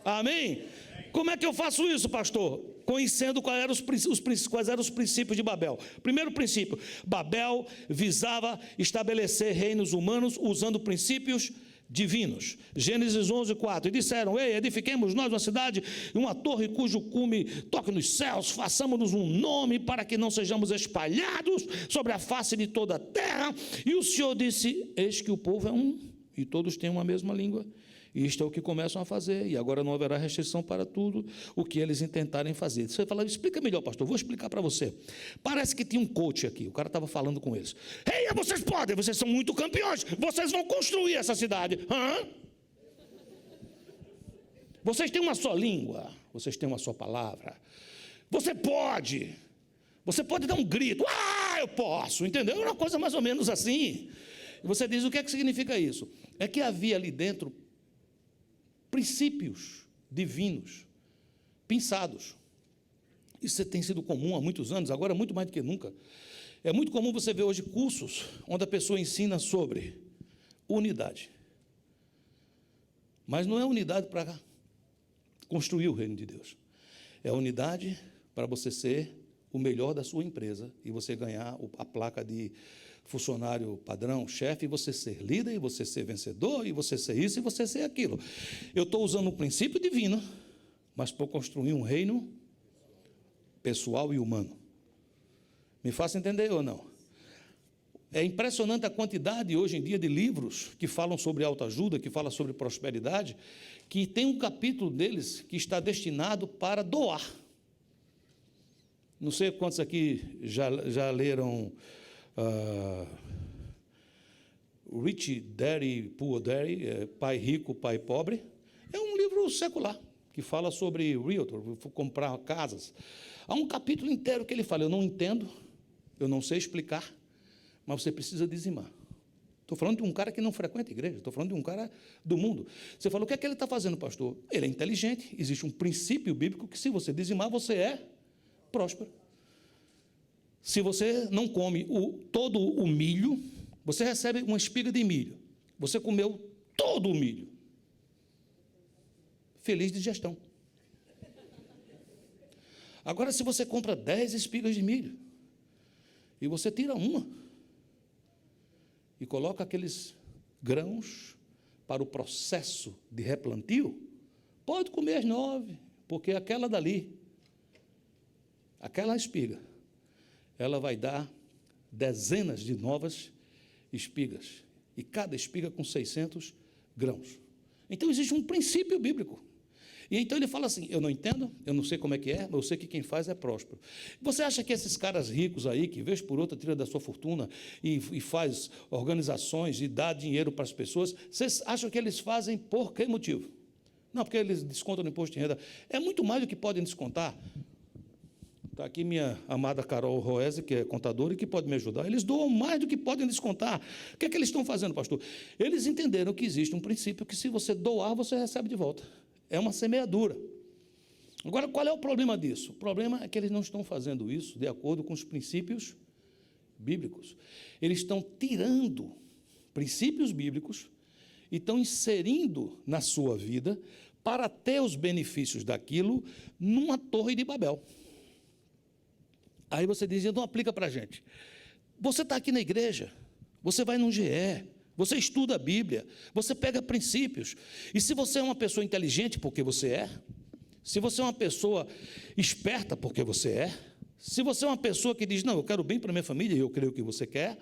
Amém? Como é que eu faço isso, pastor? Conhecendo quais eram os princípios de Babel. Primeiro princípio, Babel visava estabelecer reinos humanos usando princípios divinos. Gênesis 11:4, e disseram, ei, edifiquemos nós uma cidade e uma torre cujo cume toque nos céus, façamos-nos um nome para que não sejamos espalhados sobre a face de toda a terra. E o Senhor disse, eis que o povo é um, e todos têm uma mesma língua. E isto é o que começam a fazer, e agora não haverá restrição para tudo o que eles intentarem fazer. Você fala, explica melhor, pastor, vou explicar para você. Parece que tinha um coach aqui, o cara estava falando com eles. Ei, vocês podem, vocês são muito campeões, vocês vão construir essa cidade. Hã? Vocês têm uma só língua, vocês têm uma só palavra. Você pode dar um grito, eu posso, entendeu? É uma coisa mais ou menos assim. E você diz, o que é que significa isso? É que havia ali dentro princípios divinos, pensados. Isso tem sido comum há muitos anos, agora muito mais do que nunca. É muito comum você ver hoje cursos onde a pessoa ensina sobre unidade. Mas não é unidade para construir o reino de Deus. É unidade para você ser o melhor da sua empresa e você ganhar a placa de funcionário padrão, chefe, e você ser líder, e você ser vencedor, e você ser isso, e você ser aquilo. Eu estou usando um princípio divino, mas para construir um reino pessoal e humano. Me faça entender ou não? É impressionante a quantidade hoje em dia de livros que falam sobre autoajuda, que falam sobre prosperidade, que tem um capítulo deles que está destinado para doar. Não sei quantos aqui já leram Rich Daddy, Poor Daddy, Pai Rico, Pai Pobre. É um livro secular, que fala sobre realtor, comprar casas. Há um capítulo inteiro que ele fala, eu não entendo, eu não sei explicar, mas você precisa dizimar. Estou falando de um cara que não frequenta a igreja, estou falando de um cara do mundo. Você fala, o que é que ele está fazendo, pastor? Ele é inteligente, existe um princípio bíblico que se você dizimar, você é próspero. Se você não come todo o milho, você recebe uma espiga de milho. Você comeu todo o milho. Feliz digestão. Agora, se você compra 10 espigas de milho, e você tira uma, e coloca aqueles grãos para o processo de replantio, pode comer as 9, porque aquela dali, aquela espiga, ela vai dar dezenas de novas espigas, e cada espiga com 600 grãos. Então existe um princípio bíblico, E então ele fala assim, eu não entendo, eu não sei como é que é, mas eu sei que quem faz é próspero. Você acha que esses caras ricos aí, que vez por outra tira da sua fortuna e faz organizações e dá dinheiro para as pessoas, vocês acham que eles fazem por que motivo? Não, porque eles descontam no imposto de renda. É muito mais do que podem descontar. Está aqui minha amada Carol Roese, que é contadora e que pode me ajudar. Eles doam mais do que podem descontar. O que é que eles estão fazendo, pastor? Eles entenderam que existe um princípio que, se você doar, você recebe de volta. É uma semeadura. Agora, qual é o problema disso? O problema é que eles não estão fazendo isso de acordo com os princípios bíblicos. Eles estão tirando princípios bíblicos e estão inserindo na sua vida para ter os benefícios daquilo numa torre de Babel. Aí você diz, então aplica para a gente. Você está aqui na igreja, você vai num GE, você estuda a Bíblia, você pega princípios. E se você é uma pessoa inteligente, porque você é, se você é uma pessoa esperta, porque você é, se você é uma pessoa que diz, não, eu quero bem para a minha família, e eu creio que você quer,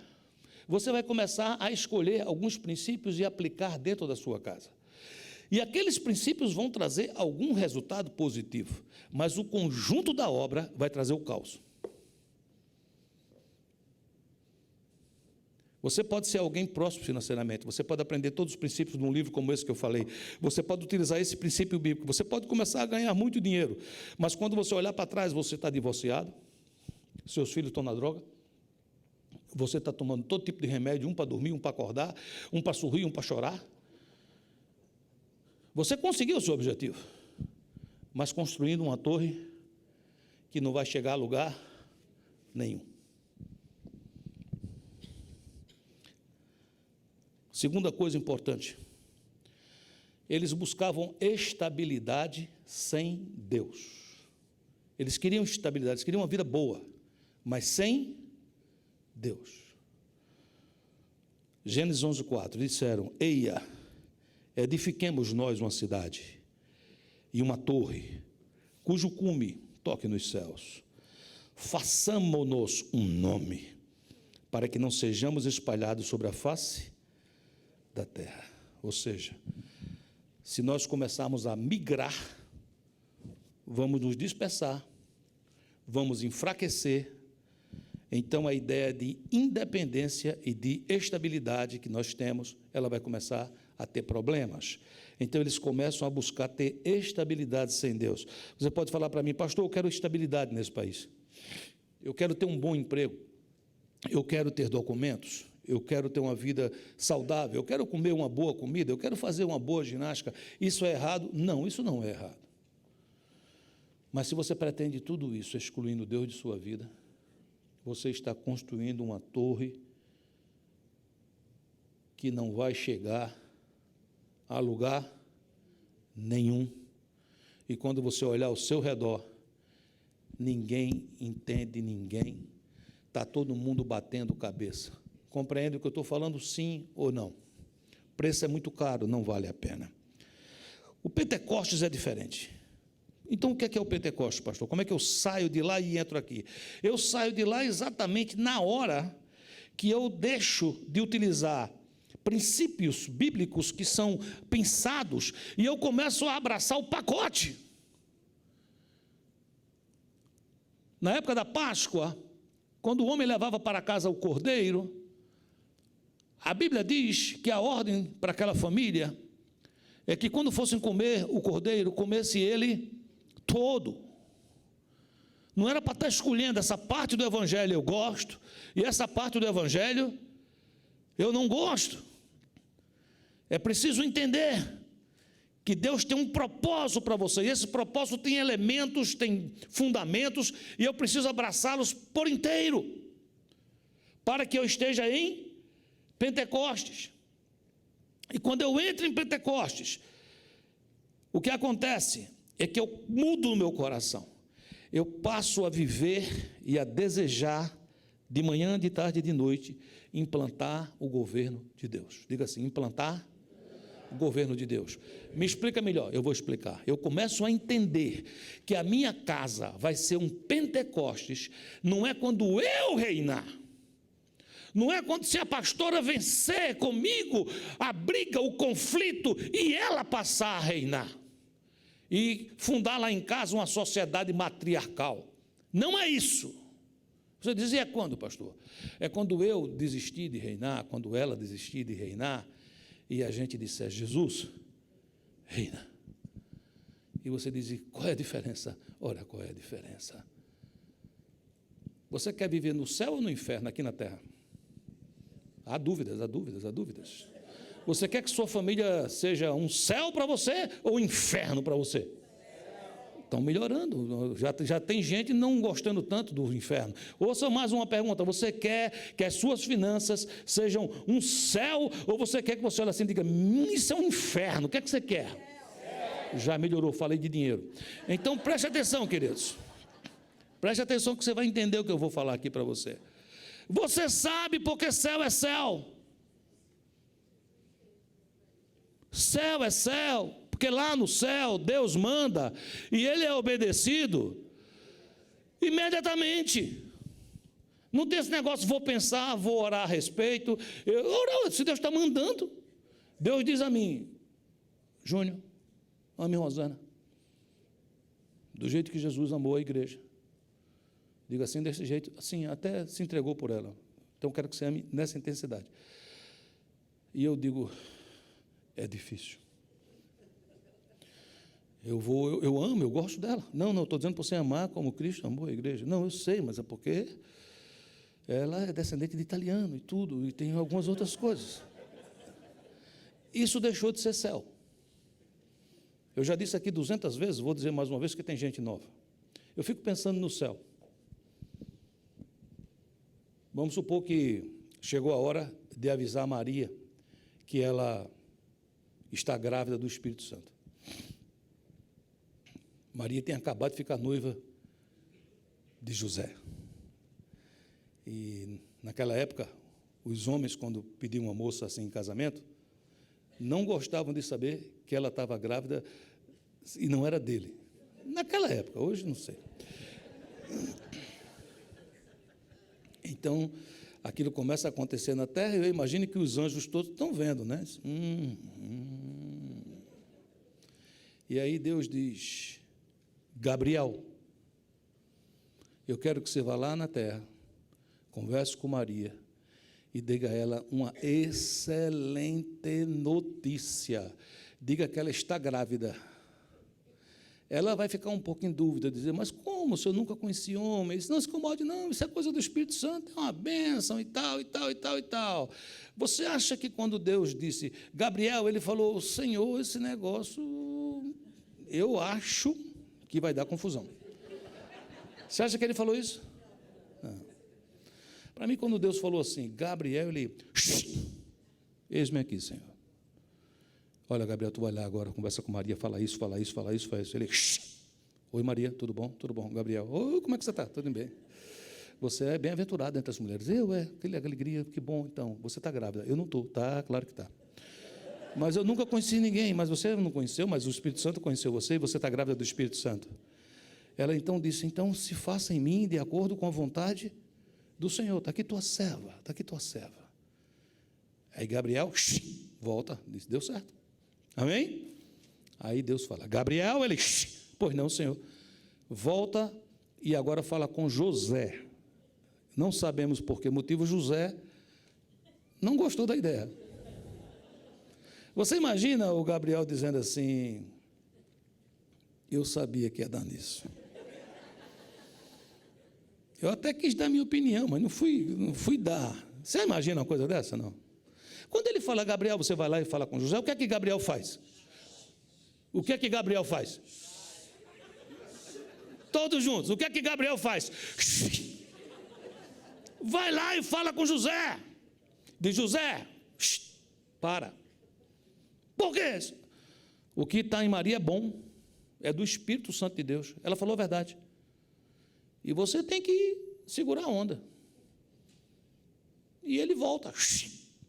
você vai começar a escolher alguns princípios e aplicar dentro da sua casa. E aqueles princípios vão trazer algum resultado positivo, mas o conjunto da obra vai trazer o caos. Você pode ser alguém próspero financeiramente, você pode aprender todos os princípios de um livro como esse que eu falei, você pode utilizar esse princípio bíblico, você pode começar a ganhar muito dinheiro, mas quando você olhar para trás, você está divorciado, seus filhos estão na droga, você está tomando todo tipo de remédio, um para dormir, um para acordar, um para sorrir, um para chorar. Você conseguiu o seu objetivo, mas construindo uma torre que não vai chegar a lugar nenhum. Segunda coisa importante, eles buscavam estabilidade sem Deus. Eles queriam estabilidade, eles queriam uma vida boa, mas sem Deus. Gênesis 11:4, disseram, eia, edifiquemos nós uma cidade e uma torre, cujo cume toque nos céus. Façamo-nos um nome, para que não sejamos espalhados sobre a face da terra. Ou seja, se nós começarmos a migrar, vamos nos dispersar, vamos enfraquecer. Então a ideia de independência e de estabilidade que nós temos, ela vai começar a ter problemas. Então eles começam a buscar ter estabilidade sem Deus. Você pode falar para mim, pastor, eu quero estabilidade nesse país, eu quero ter um bom emprego, eu quero ter documentos, eu quero ter uma vida saudável, eu quero comer uma boa comida, eu quero fazer uma boa ginástica. Isso é errado? Não, isso não é errado. Mas se você pretende tudo isso, excluindo Deus de sua vida, você está construindo uma torre que não vai chegar a lugar nenhum. E quando você olhar ao seu redor, ninguém entende ninguém, está todo mundo batendo cabeça. Compreende o que eu estou falando, sim ou não? O preço é muito caro, não vale a pena. O Pentecostes é diferente. Então, o que é o Pentecostes, pastor? Como é que eu saio de lá e entro aqui? Eu saio de lá exatamente na hora que eu deixo de utilizar princípios bíblicos que são pensados e eu começo a abraçar o pacote. Na época da Páscoa, quando o homem levava para casa o cordeiro, a Bíblia diz que a ordem para aquela família é que quando fossem comer o cordeiro, comesse ele todo. Não era para estar escolhendo essa parte do evangelho eu gosto e essa parte do evangelho eu não gosto. É preciso entender que Deus tem um propósito para você, e esse propósito tem elementos, tem fundamentos, e eu preciso abraçá-los por inteiro, para que eu esteja em Pentecostes. E quando eu entro em Pentecostes, o que acontece é que eu mudo o meu coração, eu passo a viver e a desejar, de manhã, de tarde e de noite, implantar o governo de Deus. Diga assim, implantar o governo de Deus. Me explica melhor, eu vou explicar. Eu começo a entender que a minha casa vai ser um Pentecostes, não é quando eu reinar, não é quando, se a pastora vencer comigo a briga, o conflito, e ela passar a reinar. e fundar lá em casa uma sociedade matriarcal. Não é isso. Você dizia, é quando, pastor? É quando eu desistir de reinar, quando ela desistir de reinar, e a gente disser, Jesus, reina. E você diz, qual é a diferença? Ora, qual é a diferença? Você quer viver no céu ou no inferno, aqui na terra? Há dúvidas, há dúvidas, há dúvidas. Você quer que sua família seja um céu para você ou um inferno para você? Estão melhorando, já tem gente não gostando tanto do inferno. Ouça mais uma pergunta, você quer que as suas finanças sejam um céu, ou você quer que você olhe assim e diga, isso é um inferno, o que é que você quer? Já melhorou, falei de dinheiro. Então preste atenção, queridos, preste atenção que você vai entender o que eu vou falar aqui para você. Você sabe porque céu é céu. Céu é céu. Porque lá no céu, Deus manda, e Ele é obedecido imediatamente. Não tem esse negócio, vou pensar, vou orar a respeito. Se Deus está mandando, Deus diz a mim, Júnior, ame Rosana, do jeito que Jesus amou a igreja. Diga assim, desse jeito, assim, até se entregou por ela. Então, quero que você ame nessa intensidade. E eu digo, é difícil. Eu amo, eu gosto dela. Não, estou dizendo para você amar como Cristo amou a igreja. Não, eu sei, mas é porque ela é descendente de italiano e tudo, e tem algumas outras coisas. Isso deixou de ser céu. Eu já disse aqui 200 vezes, vou dizer mais uma vez que tem gente nova. Eu fico pensando no céu. Vamos supor que chegou a hora de avisar a Maria que ela está grávida do Espírito Santo. Maria tem acabado de ficar noiva de José. E naquela época, os homens, quando pediam uma moça assim em casamento, não gostavam de saber que ela estava grávida e não era dele. Naquela época, hoje não sei. Então, aquilo começa a acontecer na terra, e eu imagino que os anjos todos estão vendo, né? E aí Deus diz, Gabriel, eu quero que você vá lá na terra, converse com Maria e diga a ela uma excelente notícia. Diga que ela está grávida. Ela vai ficar um pouco em dúvida, dizer, mas como, se eu nunca conheci homem? Ele disse, não se incomode, não, isso é coisa do Espírito Santo, é uma bênção e tal, e tal, e tal, e tal. Você acha que quando Deus disse, Gabriel, ele falou, Senhor, esse negócio, eu acho que vai dar confusão. Você acha que ele falou isso? Não. Para mim, quando Deus falou assim, Gabriel, ele, eis-me aqui, Senhor. Olha, Gabriel, tu vai lá agora, conversa com Maria, fala isso, fala isso, fala isso, fala isso. Ele, oi, Maria, tudo bom? Tudo bom, Gabriel. Oi, como é que você está? Tudo bem? Você é bem-aventurado entre as mulheres. Que alegria, que bom, então. Você está grávida. Eu não estou. Tá, claro que está. Mas eu nunca conheci ninguém. Mas você não conheceu, mas o Espírito Santo conheceu você e você está grávida do Espírito Santo. Ela então disse, então se faça em mim de acordo com a vontade do Senhor. Está aqui tua serva, está aqui tua serva. Aí Gabriel, volta, disse, deu certo. Amém? Aí Deus fala, Gabriel, ele, pois não, Senhor. Volta e agora fala com José. Não sabemos por que motivo José não gostou da ideia. Você imagina o Gabriel dizendo assim, eu sabia que ia dar nisso. Eu até quis dar minha opinião, mas não fui dar. Você imagina uma coisa dessa, não? Quando ele fala, Gabriel, você vai lá e fala com José, o que é que Gabriel faz? O que é que Gabriel faz? Todos juntos, o que é que Gabriel faz? Vai lá e fala com José. Diz, José, para. Por quê? O que está em Maria é bom, é do Espírito Santo de Deus. Ela falou a verdade. E você tem que segurar a onda. E ele volta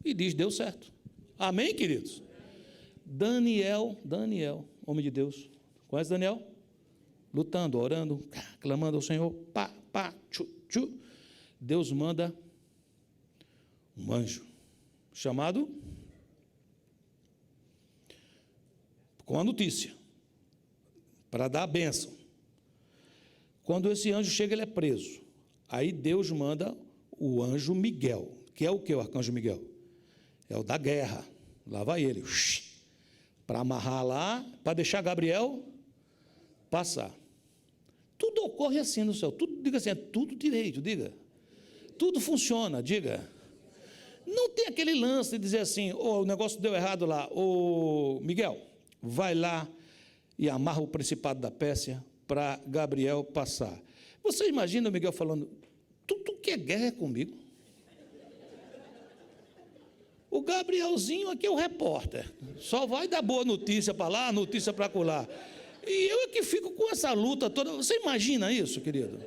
e diz, deu certo. Amém, queridos? Daniel, homem de Deus. Conhece Daniel? Lutando, orando, clamando ao Senhor. Pá, pá, tchu, tchu. Deus manda um anjo chamado com a notícia. para dar a bênção. Quando esse anjo chega, ele é preso. Aí Deus manda o anjo Miguel, que é o que, o arcanjo Miguel? É o da guerra. Lá vai ele, para amarrar lá, para deixar Gabriel passar. Tudo ocorre assim no céu, tudo, diga assim, é tudo direito, diga. Tudo funciona, diga. Não tem aquele lance de dizer assim, o negócio deu errado lá, Miguel, vai lá e amarra o principado da Pérsia para Gabriel passar. Você imagina o Miguel falando, tu quer guerra comigo? O Gabrielzinho aqui é o repórter, só vai dar boa notícia para lá, notícia para colar. E eu é que fico com essa luta toda. Você imagina isso, querido?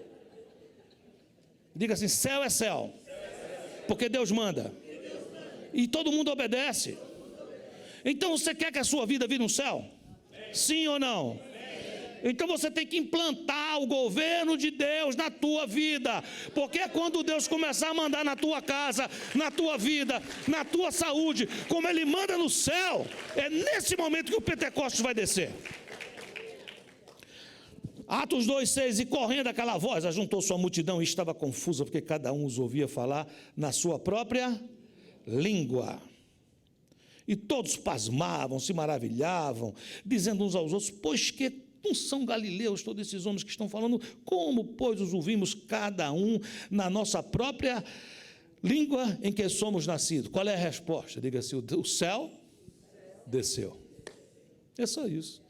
Diga assim, céu é céu, porque Deus manda. E todo mundo obedece. Então você quer que a sua vida vire um céu? Sim ou não? Então você tem que implantar o governo de Deus na tua vida, porque quando Deus começar a mandar na tua casa, na tua vida, na tua saúde, como Ele manda no céu, é nesse momento que o Pentecostes vai descer. Atos 2,6, e correndo aquela voz, ajuntou sua multidão e estava confusa, porque cada um os ouvia falar na sua própria língua. E todos pasmavam, se maravilhavam, dizendo uns aos outros, pois que não são galileus todos esses homens que estão falando, como, pois, os ouvimos cada um na nossa própria língua em que somos nascidos? Qual é a resposta? Diga assim, o céu desceu. É só isso.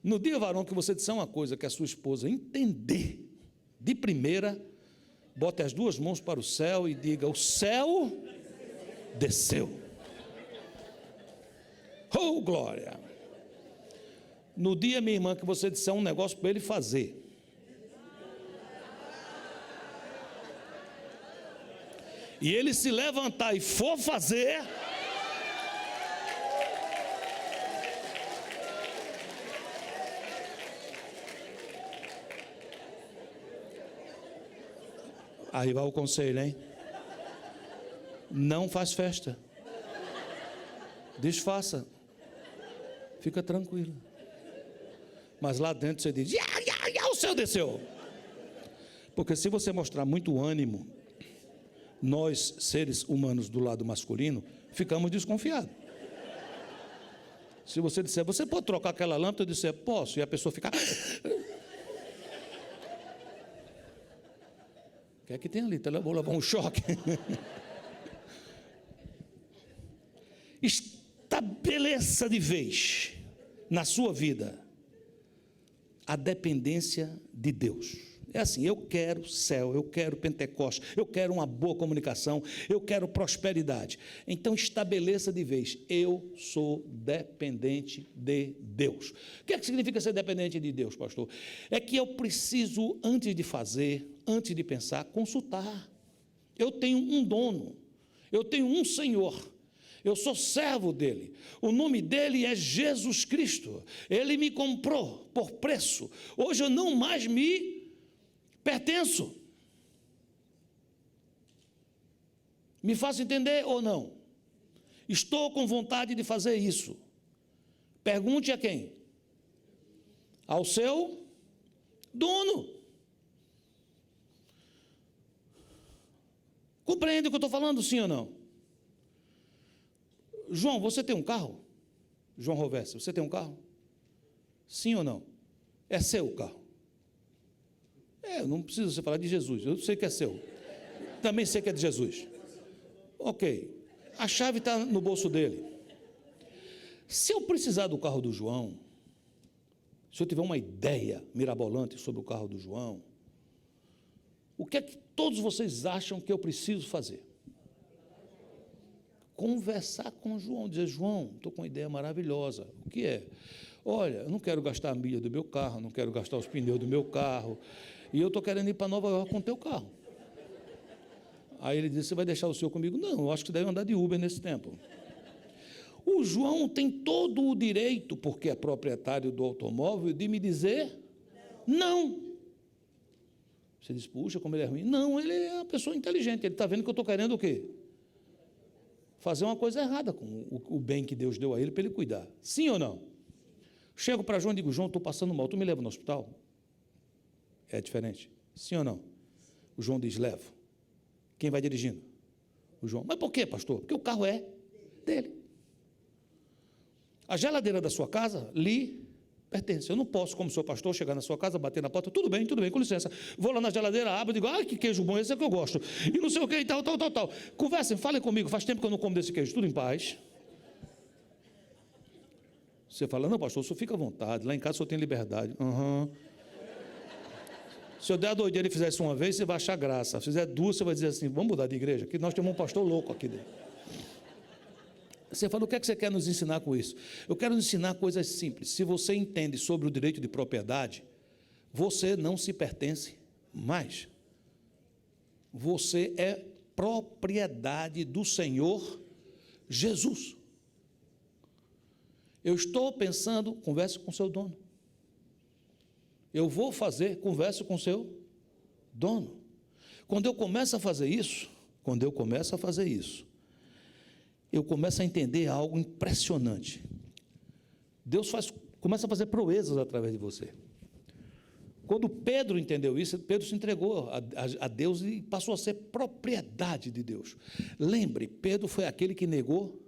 No dia, varão, que você disser uma coisa que a sua esposa entender, de primeira, bote as duas mãos para o céu e diga, o céu desceu. Oh, glória! No dia, minha irmã, que você disser um negócio para ele fazer, e ele se levantar e for fazer, aí vai o conselho, hein? Não faz festa. Desfaça. Fica tranquilo. Mas lá dentro você diz, o céu desceu. Porque se você mostrar muito ânimo, nós, seres humanos do lado masculino, ficamos desconfiados. Se você disser, você pode trocar aquela lâmpada? Eu disser, posso. E a pessoa ficar... O que é que tem ali? Vou levar um choque. Estabeleça de vez na sua vida a dependência de Deus. É assim, eu quero céu, eu quero Pentecostes, eu quero uma boa comunicação, eu quero prosperidade. Então estabeleça de vez, eu sou dependente de Deus. O que é que significa ser dependente de Deus, pastor? É que eu preciso, antes de fazer, antes de pensar, consultar. Eu tenho um dono, eu tenho um Senhor. Eu sou servo dele, o nome dele é Jesus Cristo, ele me comprou por preço, hoje eu não mais me pertenço. Me faço entender ou não? Estou com vontade de fazer isso. Pergunte a quem? Ao seu dono. Compreende o que eu estou falando, sim ou não? João, você tem um carro? João Rovessa, você tem um carro? Sim ou não? É seu o carro? Não precisa você falar de Jesus, eu sei que é seu. Também sei que é de Jesus. Ok, a chave está no bolso dele. Se eu precisar do carro do João, se eu tiver uma ideia mirabolante sobre o carro do João, o que é que todos vocês acham que eu preciso fazer? Conversar com o João, dizer, João, estou com uma ideia maravilhosa. O que é? Olha, eu não quero gastar a milha do meu carro, não quero gastar os pneus do meu carro, e eu estou querendo ir para Nova York com o teu carro. Aí ele disse, você vai deixar o seu comigo? Não, eu acho que deve andar de Uber nesse tempo. O João tem todo o direito, porque é proprietário do automóvel, de me dizer não. Você diz, puxa, como ele é ruim. Não, ele é uma pessoa inteligente, ele está vendo que eu estou querendo o quê? Fazer uma coisa errada com o bem que Deus deu a ele para ele cuidar. Sim ou não? Chego para João e digo, João, estou passando mal, tu me leva no hospital? É diferente. Sim ou não? O João diz, levo. Quem vai dirigindo? O João. Mas por quê, pastor? Porque o carro é dele. A geladeira da sua casa lhe pertence. Eu não posso, como sou pastor, chegar na sua casa, bater na porta, tudo bem, com licença. Vou lá na geladeira, abro e digo, que queijo bom, esse é que eu gosto. E não sei o que e tal. Conversem, falem comigo, faz tempo que eu não como desse queijo, tudo em paz. Você fala, não, pastor, o senhor fica à vontade, lá em casa o senhor tem liberdade. Se eu der a doideira e fizer isso uma vez, você vai achar graça. Se fizer duas, você vai dizer assim, vamos mudar de igreja, que nós temos um pastor louco aqui dentro. Você fala, o que é que você quer nos ensinar com isso? Eu quero nos ensinar coisas simples. Se você entende sobre o direito de propriedade, você não se pertence mais. Você é propriedade do Senhor Jesus. Eu estou pensando, converse com o seu dono. Eu vou fazer, converse com o seu dono. Quando eu começo a fazer isso, eu começo a entender algo impressionante. Deus começa a fazer proezas através de você. Quando Pedro entendeu isso, Pedro se entregou a Deus e passou a ser propriedade de Deus. Lembre, Pedro foi aquele que negou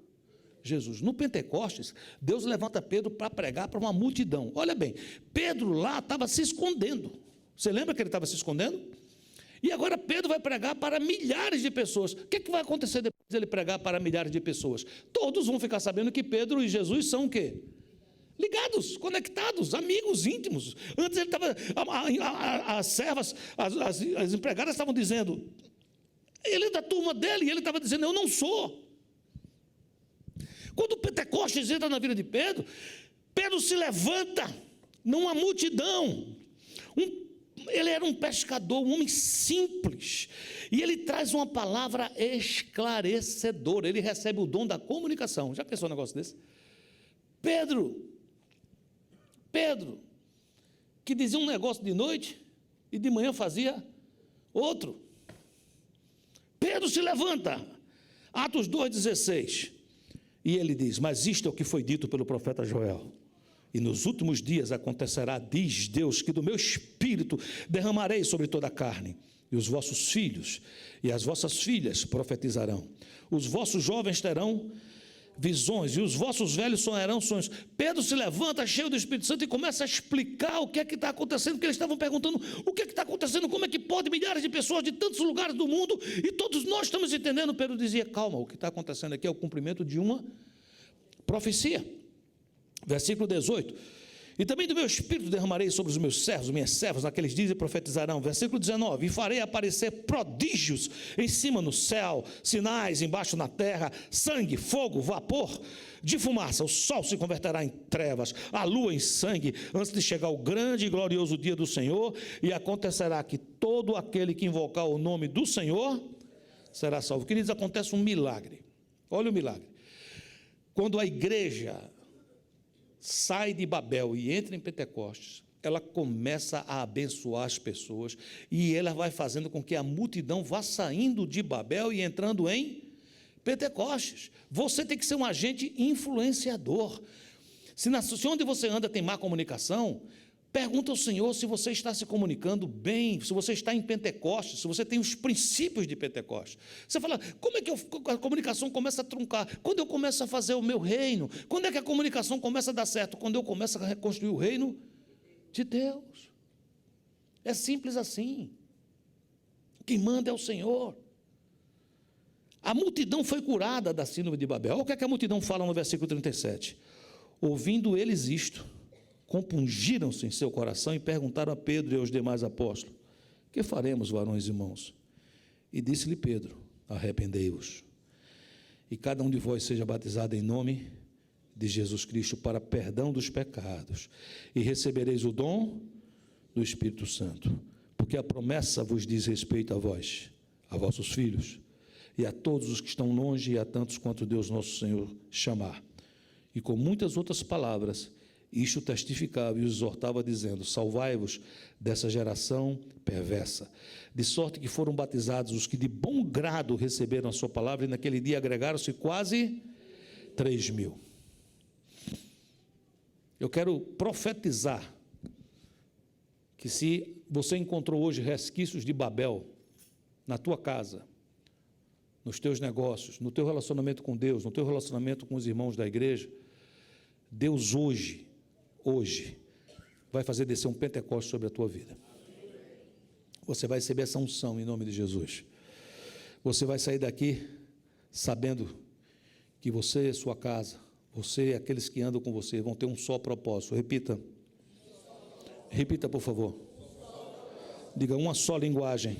Jesus. No Pentecostes, Deus levanta Pedro para pregar para uma multidão. Olha bem, Pedro lá estava se escondendo. Você lembra que ele estava se escondendo? E agora Pedro vai pregar para milhares de pessoas. O que vai acontecer depois de ele pregar para milhares de pessoas? Todos vão ficar sabendo que Pedro e Jesus são o quê? Ligados, conectados, amigos íntimos. Antes ele estava, as servas, as empregadas estavam dizendo, ele é da turma dele, e ele estava dizendo, eu não sou. Quando o Pentecostes entra na vida de Pedro, Pedro se levanta numa multidão. Ele era um pescador, um homem simples, e ele traz uma palavra esclarecedora. Ele recebe o dom da comunicação. Já pensou um negócio desse? Pedro, que dizia um negócio de noite e de manhã fazia outro. Pedro se levanta, Atos 2,16, e ele diz, mas isto é o que foi dito pelo profeta Joel. E nos últimos dias acontecerá, diz Deus, que do meu espírito derramarei sobre toda a carne, e os vossos filhos e as vossas filhas profetizarão, os vossos jovens terão visões, e os vossos velhos sonharão sonhos. Pedro se levanta cheio do Espírito Santo e começa a explicar o que é que está acontecendo, porque eles estavam perguntando, o que é que está acontecendo, como é que pode milhares de pessoas de tantos lugares do mundo, e todos nós estamos entendendo. Pedro dizia, calma, o que está acontecendo aqui é o cumprimento de uma profecia. Versículo 18, e também do meu espírito derramarei sobre os meus servos, minhas servas, naqueles dias e profetizarão. Versículo 19, e farei aparecer prodígios em cima no céu, sinais embaixo na terra, sangue, fogo, vapor de fumaça. O sol se converterá em trevas, a lua em sangue, antes de chegar o grande e glorioso dia do Senhor, e acontecerá que todo aquele que invocar o nome do Senhor será salvo. Queridos, acontece um milagre. Olha o milagre. Quando a igreja sai de Babel e entra em Pentecostes, ela começa a abençoar as pessoas, e ela vai fazendo com que a multidão vá saindo de Babel e entrando em Pentecostes. Você tem que ser um agente influenciador. Se onde você anda tem má comunicação, pergunta ao Senhor se você está se comunicando bem, se você está em Pentecostes, se você tem os princípios de Pentecostes. Você fala, como é que a comunicação começa a truncar? Quando eu começo a fazer o meu reino. Quando é que a comunicação começa a dar certo? Quando eu começo a reconstruir o reino de Deus. É simples assim. Quem manda é o Senhor. A multidão foi curada da síndrome de Babel. Olha o que é que a multidão fala no versículo 37. Ouvindo eles isto, compungiram-se em seu coração e perguntaram a Pedro e aos demais apóstolos, que faremos, varões e irmãos? E disse-lhe Pedro, arrependei-vos, e cada um de vós seja batizado em nome de Jesus Cristo para perdão dos pecados, e recebereis o dom do Espírito Santo, porque a promessa vos diz respeito a vós, a vossos filhos, e a todos os que estão longe, e a tantos quanto Deus nosso Senhor chamar. E com muitas outras palavras, isto testificava e os exortava, dizendo, salvai-vos dessa geração perversa. De sorte que foram batizados os que de bom grado receberam a sua palavra, e naquele dia agregaram-se quase 3.000. Eu quero profetizar que se você encontrou hoje resquícios de Babel na tua casa, nos teus negócios, no teu relacionamento com Deus, no teu relacionamento com os irmãos da igreja, Deus hoje, vai fazer descer um Pentecostes sobre a tua vida. Você vai receber essa unção em nome de Jesus. Você vai sair daqui sabendo que você e sua casa, você e aqueles que andam com você vão ter um só propósito. Repita, por favor. Diga: uma só linguagem,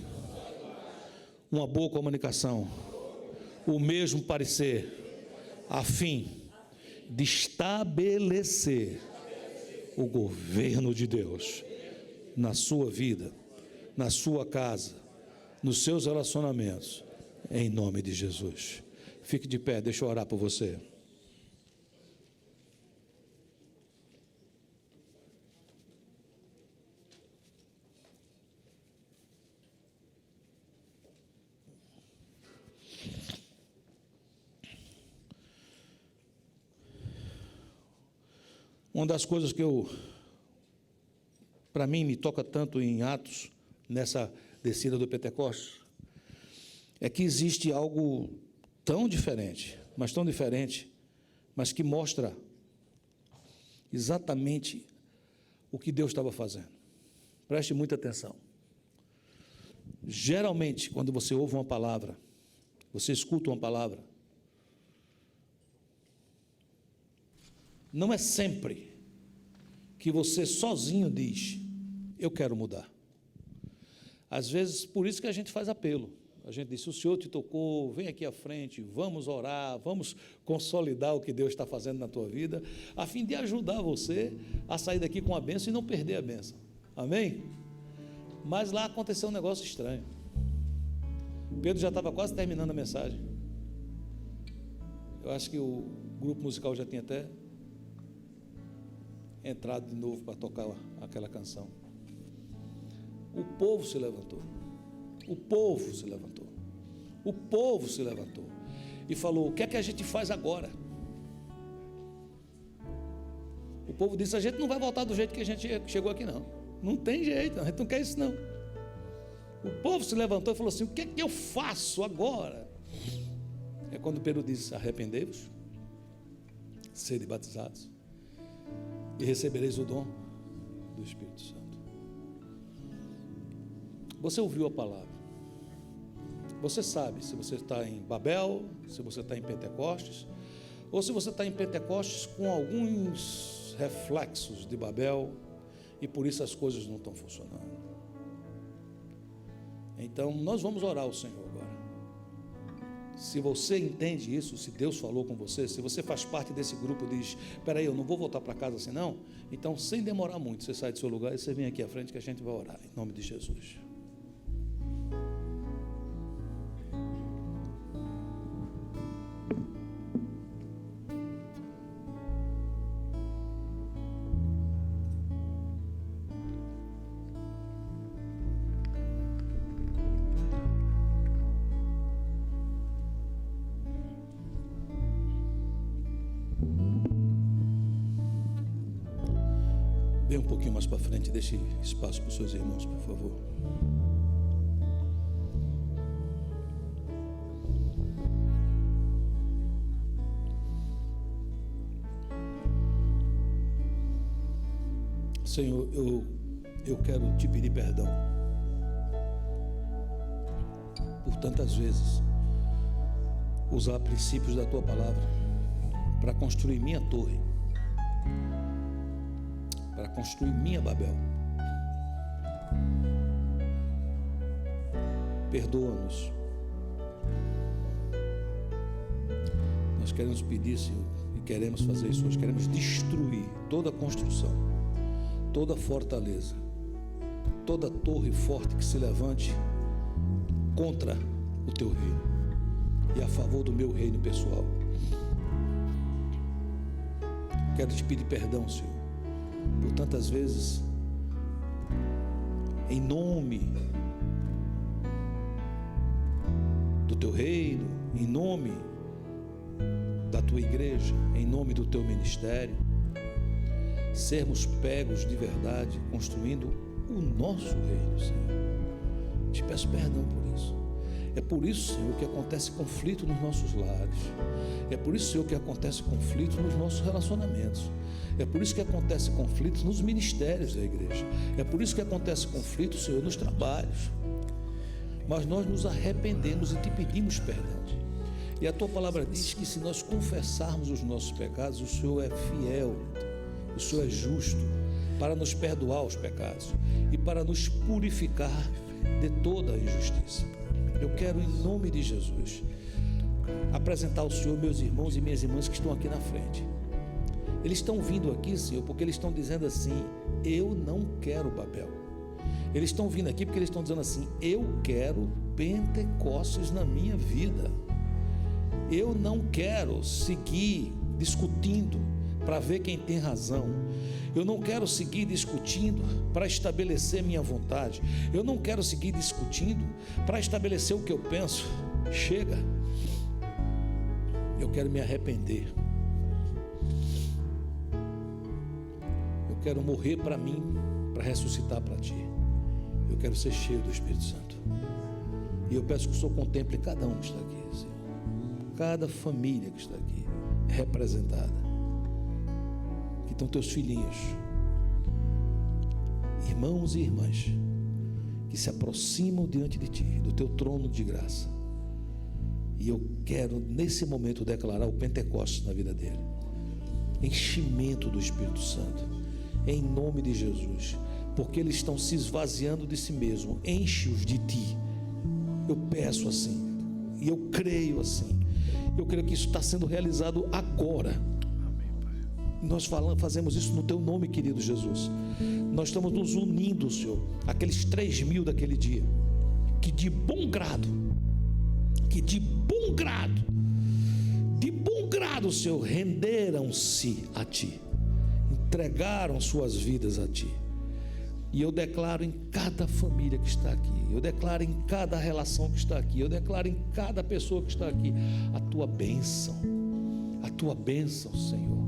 uma boa comunicação, o mesmo parecer, a fim de estabelecer o governo de Deus na sua vida, na sua casa, nos seus relacionamentos, em nome de Jesus. Fique de pé, deixa eu orar por você. Uma das coisas que para mim, me toca tanto em Atos, nessa descida do Pentecostes, é que existe algo tão diferente, mas que mostra exatamente o que Deus estava fazendo. Preste muita atenção. Geralmente, quando você ouve uma palavra, você escuta uma palavra, não é sempre que você sozinho diz: eu quero mudar. Às vezes, por isso que a gente faz apelo. A gente diz: se o Senhor te tocou, vem aqui à frente, vamos orar, vamos consolidar o que Deus está fazendo na tua vida, a fim de ajudar você a sair daqui com a bênção e não perder a bênção. Amém? Mas lá aconteceu um negócio estranho. Pedro já estava quase terminando a mensagem. Eu acho que o grupo musical já tinha até entrado de novo para tocar aquela canção. O povo se levantou. O povo se levantou. O povo se levantou e falou: o que é que a gente faz agora? O povo disse: a gente não vai voltar do jeito que a gente chegou aqui, não. Não tem jeito, a gente não quer isso, não. O povo se levantou e falou assim: o que é que eu faço agora? É quando Pedro disse: arrependei-vos, sede batizados e recebereis o dom do Espírito Santo. Você ouviu a palavra. Você sabe se você está em Babel, se você está em Pentecostes, ou se você está em Pentecostes com alguns reflexos de Babel, e por isso as coisas não estão funcionando. Então, nós vamos orar ao Senhor agora. Se você entende isso, se Deus falou com você, se você faz parte desse grupo e diz: espera aí, eu não vou voltar para casa assim não, então, sem demorar muito, você sai do seu lugar e você vem aqui à frente que a gente vai orar, em nome de Jesus. Vem um pouquinho mais para frente, deixe espaço para os seus irmãos, por favor. Senhor, eu quero te pedir perdão por tantas vezes usar princípios da tua palavra para construir minha torre, para construir minha Babel. Perdoa-nos. Nós queremos pedir, Senhor, e queremos fazer isso hoje. Queremos destruir toda construção, toda fortaleza, toda torre forte que se levante contra o teu reino e a favor do meu reino pessoal. Quero te pedir perdão, Senhor, por tantas vezes, em nome do teu reino, em nome da tua igreja, em nome do teu ministério, sermos pegos de verdade, construindo o nosso reino, Senhor. Te peço perdão por isso. É por isso, Senhor, que acontece conflito nos nossos lares. É por isso, Senhor, que acontece conflito nos nossos relacionamentos. É por isso que acontece conflito nos ministérios da igreja. É por isso que acontece conflito, Senhor, nos trabalhos. Mas nós nos arrependemos e te pedimos perdão. E a tua palavra diz que se nós confessarmos os nossos pecados, o Senhor é fiel, o Senhor é justo para nos perdoar os pecados e para nos purificar de toda a injustiça. Eu quero, em nome de Jesus, apresentar ao Senhor meus irmãos e minhas irmãs que estão aqui na frente. Eles estão vindo aqui, Senhor, porque eles estão dizendo assim: eu não quero Babel. Eles estão vindo aqui porque eles estão dizendo assim: eu quero Pentecostes na minha vida. Eu não quero seguir discutindo para ver quem tem razão. Eu não quero seguir discutindo para estabelecer minha vontade. Eu não quero seguir discutindo para estabelecer o que eu penso. Chega. Eu quero me arrepender. Eu quero morrer para mim, para ressuscitar para ti. Eu quero ser cheio do Espírito Santo. E eu peço que o Senhor contemple cada um que está aqui, Senhor. Cada família que está aqui representada. Que estão teus filhinhos, irmãos e irmãs, que se aproximam diante de ti, do teu trono de graça. E eu quero nesse momento declarar o Pentecostes na vida dele, enchimento do Espírito Santo, em nome de Jesus, porque eles estão se esvaziando de si mesmo. Enche-os de ti. Eu peço assim, e eu creio assim. Eu creio que isso está sendo realizado agora. Nós fazemos isso no teu nome, querido Jesus. Nós estamos nos unindo, Senhor, aqueles 3.000 daquele dia, que de bom grado, Senhor, renderam-se a ti, entregaram suas vidas a ti. E eu declaro em cada família que está aqui, eu declaro em cada relação que está aqui, eu declaro em cada pessoa que está aqui, a tua bênção, Senhor,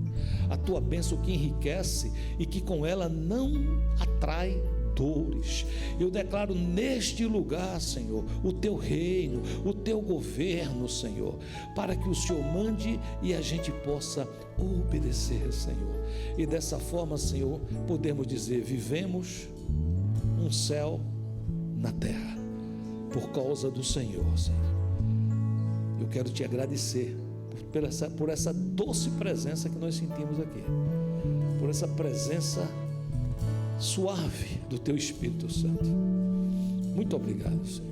a tua bênção que enriquece e que com ela não atrai dores. Eu declaro neste lugar, Senhor, o teu reino, o teu governo, Senhor, para que o Senhor mande e a gente possa obedecer, Senhor. E dessa forma, Senhor, podemos dizer: vivemos um céu na terra por causa do Senhor, Senhor. Eu quero te agradecer por essa doce presença que nós sentimos aqui, por essa presença suave do teu Espírito Santo. Muito obrigado, Senhor.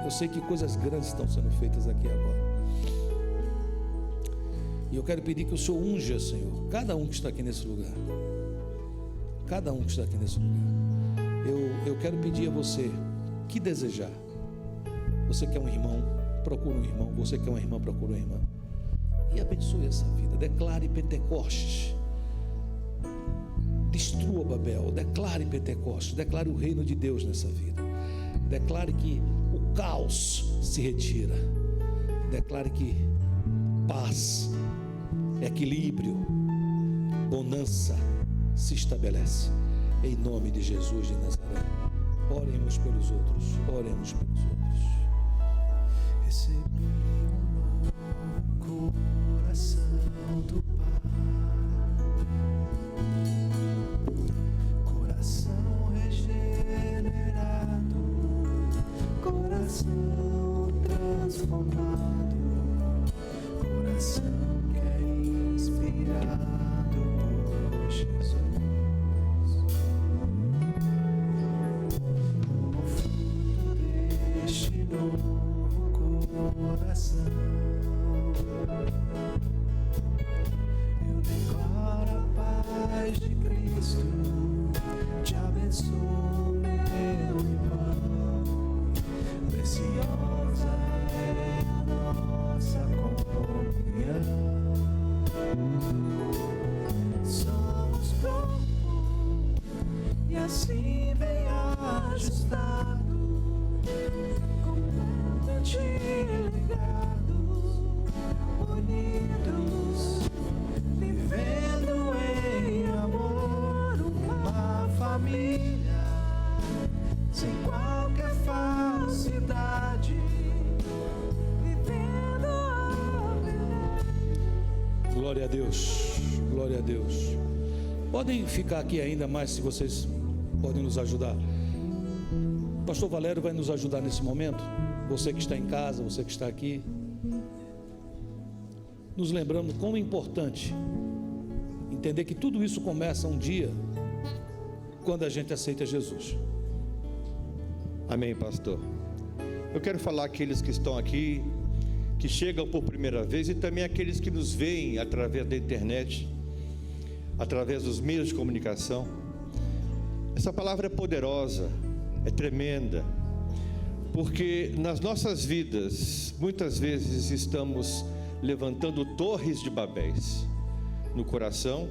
Eu sei que coisas grandes estão sendo feitas aqui agora, e eu quero pedir que o Senhor unja, Senhor, cada um que está aqui nesse lugar. Cada um que está aqui nesse lugar. Eu quero pedir a você que desejar. Você que é um irmão, procura um irmão. Você que é uma irmã, procura uma irmã. E abençoe essa vida. Declare Pentecostes. Destrua Babel. Declare Pentecostes. Declare o reino de Deus nessa vida. Declare que o caos se retira. Declare que paz, equilíbrio, bonança se estabelece. Em nome de Jesus de Nazaré. Oremos pelos outros. Oremos pelos outros. Recebi um novo coração do Pai, coração regenerado, coração transformado, coração que é inspirado por Jesus. O fruto deste novo coração, eu declaro a paz de Cristo, te abençoo, meu irmão. Preciosa é a nossa comunhão. Somos corpo e assim bem ajustado, completamente ligados, unidos, vivendo em amor. Deus, glória a Deus. Podem ficar aqui ainda mais, se vocês podem nos ajudar. O pastor Valério vai nos ajudar nesse momento. Você que está em casa, você que está aqui, nos lembrando quão é importante entender que tudo isso começa um dia quando a gente aceita Jesus. Amém, pastor. Eu quero falar àqueles que estão aqui, que chegam por primeira vez, e também aqueles que nos veem através da internet, através dos meios de comunicação. Essa palavra é poderosa, é tremenda, porque nas nossas vidas, muitas vezes estamos levantando torres de Babéis no coração,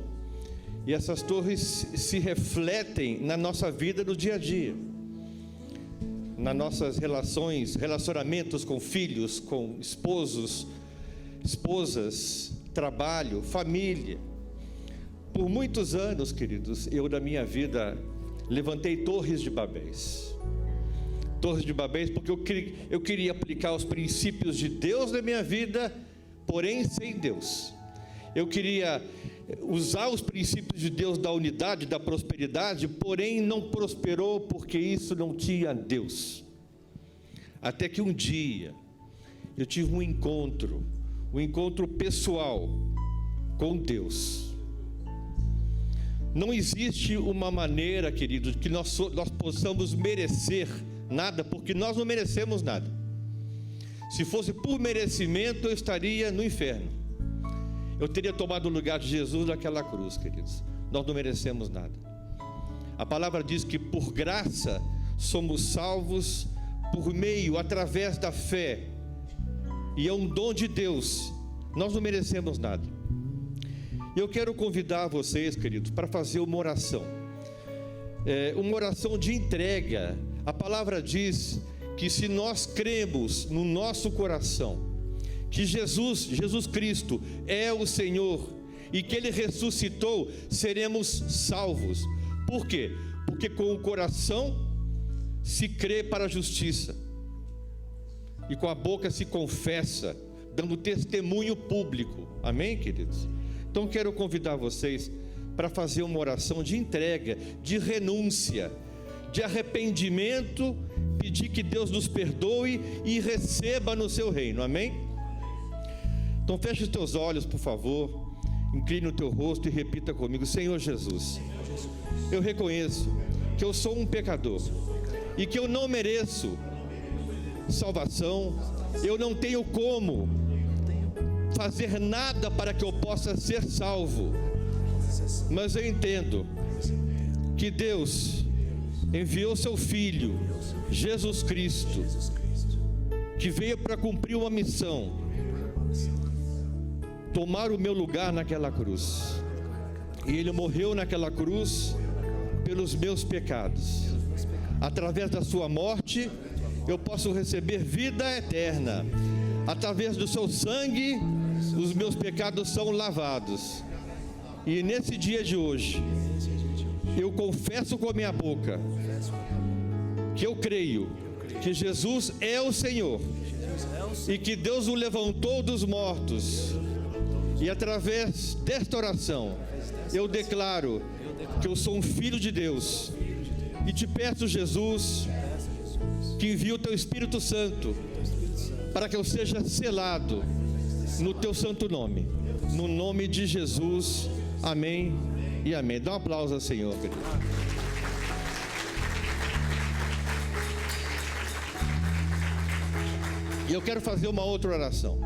e essas torres se refletem na nossa vida no dia a dia, nas nossas relacionamentos com filhos, com esposos, esposas, trabalho, família. Por muitos anos, queridos, eu da minha vida levantei torres de Babéis. Torres de Babéis porque eu queria aplicar os princípios de Deus na minha vida, porém sem Deus. Eu queria usar os princípios de Deus da unidade, da prosperidade, porém não prosperou porque isso não tinha Deus. Até que um dia eu tive um encontro pessoal com Deus. Não existe uma maneira, querido, que nós possamos merecer nada, porque nós não merecemos nada. Se fosse por merecimento, eu estaria no inferno. Eu teria tomado o lugar de Jesus naquela cruz, queridos. Nós não merecemos nada. A palavra diz que por graça somos salvos por meio, através da fé. E é um dom de Deus. Nós não merecemos nada. Eu quero convidar vocês, queridos, para fazer uma oração. Uma oração de entrega. A palavra diz que se nós cremos no nosso coração que Jesus Cristo é o Senhor e que Ele ressuscitou, seremos salvos. Por quê? Porque com o coração se crê para a justiça e com a boca se confessa, dando testemunho público. Amém, queridos? Então quero convidar vocês para fazer uma oração de entrega, de renúncia, de arrependimento, pedir que Deus nos perdoe e receba no seu reino. Amém? Então feche os teus olhos, por favor, incline o teu rosto e repita comigo: Senhor Jesus, eu reconheço que eu sou um pecador e que eu não mereço salvação, eu não tenho como fazer nada para que eu possa ser salvo, mas eu entendo que Deus enviou seu Filho, Jesus Cristo, que veio para cumprir uma missão, tomar o meu lugar naquela cruz, e Ele morreu naquela cruz pelos meus pecados. Através da sua morte eu posso receber vida eterna. Através do seu sangue os meus pecados são lavados. E nesse dia de hoje eu confesso com a minha boca que eu creio que Jesus é o Senhor e que Deus o levantou dos mortos. E através desta oração eu declaro que eu sou um filho de Deus. E te peço, Jesus, que envie o teu Espírito Santo para que eu seja selado no teu santo nome. No nome de Jesus. Amém e amém. Dá um aplauso ao Senhor, querido. E eu quero fazer uma outra oração.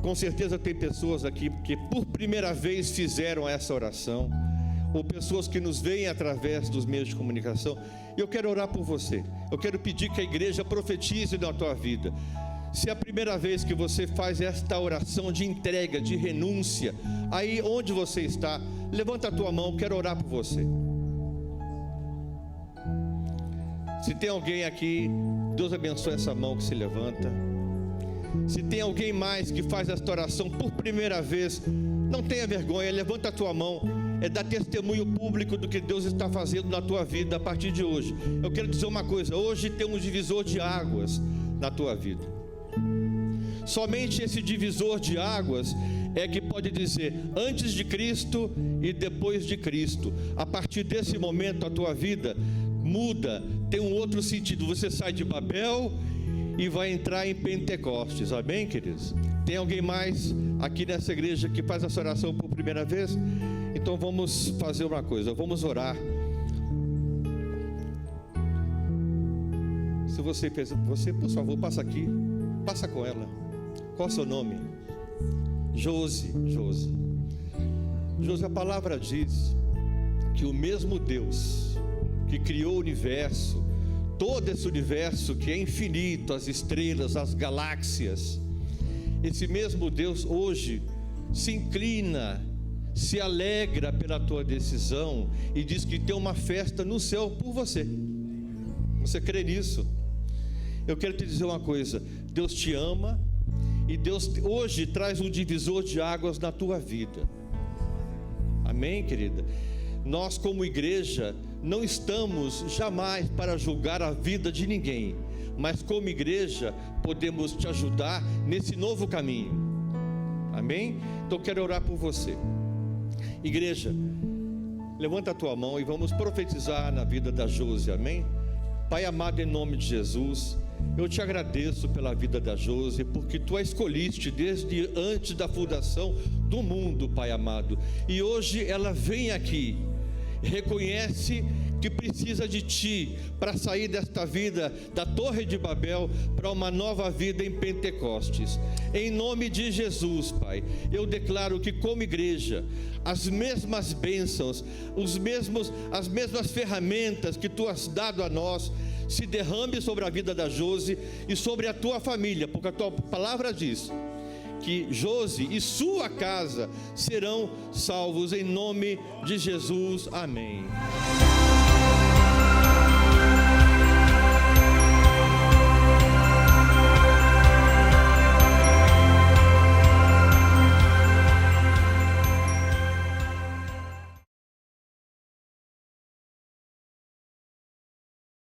Com certeza tem pessoas aqui que por primeira vez fizeram essa oração, ou pessoas que nos veem através dos meios de comunicação. E eu quero orar por você. Eu quero pedir que a igreja profetize na tua vida. Se é a primeira vez que você faz esta oração de entrega, de renúncia, aí onde você está, levanta a tua mão, quero orar por você. Se tem alguém aqui, Deus abençoe essa mão que se levanta. Se tem alguém mais que faz esta oração por primeira vez, não tenha vergonha, levanta a tua mão. É dar testemunho público do que Deus está fazendo na tua vida a partir de hoje. Eu quero dizer uma coisa: hoje tem um divisor de águas na tua vida. Somente esse divisor de águas é que pode dizer antes de Cristo e depois de Cristo. A partir desse momento a tua vida muda, tem um outro sentido. Você sai de Babel e vai entrar em Pentecostes. Amém, queridos? Tem alguém mais aqui nessa igreja que faz essa oração por primeira vez? Então vamos fazer uma coisa, vamos orar. Se você fez, você, por favor, passa aqui, passa com ela. Qual é o seu nome? Josi. Josi, a palavra diz que o mesmo Deus que criou o universo, todo esse universo que é infinito, as estrelas, as galáxias, esse mesmo Deus hoje se inclina, se alegra pela tua decisão e diz que tem uma festa no céu por você. Você crê nisso? Eu quero te dizer uma coisa: Deus te ama e Deus hoje traz um divisor de águas na tua vida. Amém, querida? Nós, como igreja, não estamos jamais para julgar a vida de ninguém, mas como igreja podemos te ajudar nesse novo caminho. Amém? Então quero orar por você. Igreja, levanta a tua mão e vamos profetizar na vida da Josi. Amém? Pai amado, em nome de Jesus, eu te agradeço pela vida da Josi, porque tu a escolhiste desde antes da fundação do mundo, Pai amado, e hoje ela vem aqui, reconhece que precisa de ti para sair desta vida da Torre de Babel para uma nova vida em Pentecostes. Em nome de Jesus, Pai, eu declaro que como igreja, as mesmas bênçãos, as mesmas ferramentas que tu has dado a nós, se derrame sobre a vida da Josi e sobre a tua família, porque a tua palavra diz que Josi e sua casa serão salvos em nome de Jesus. Amém.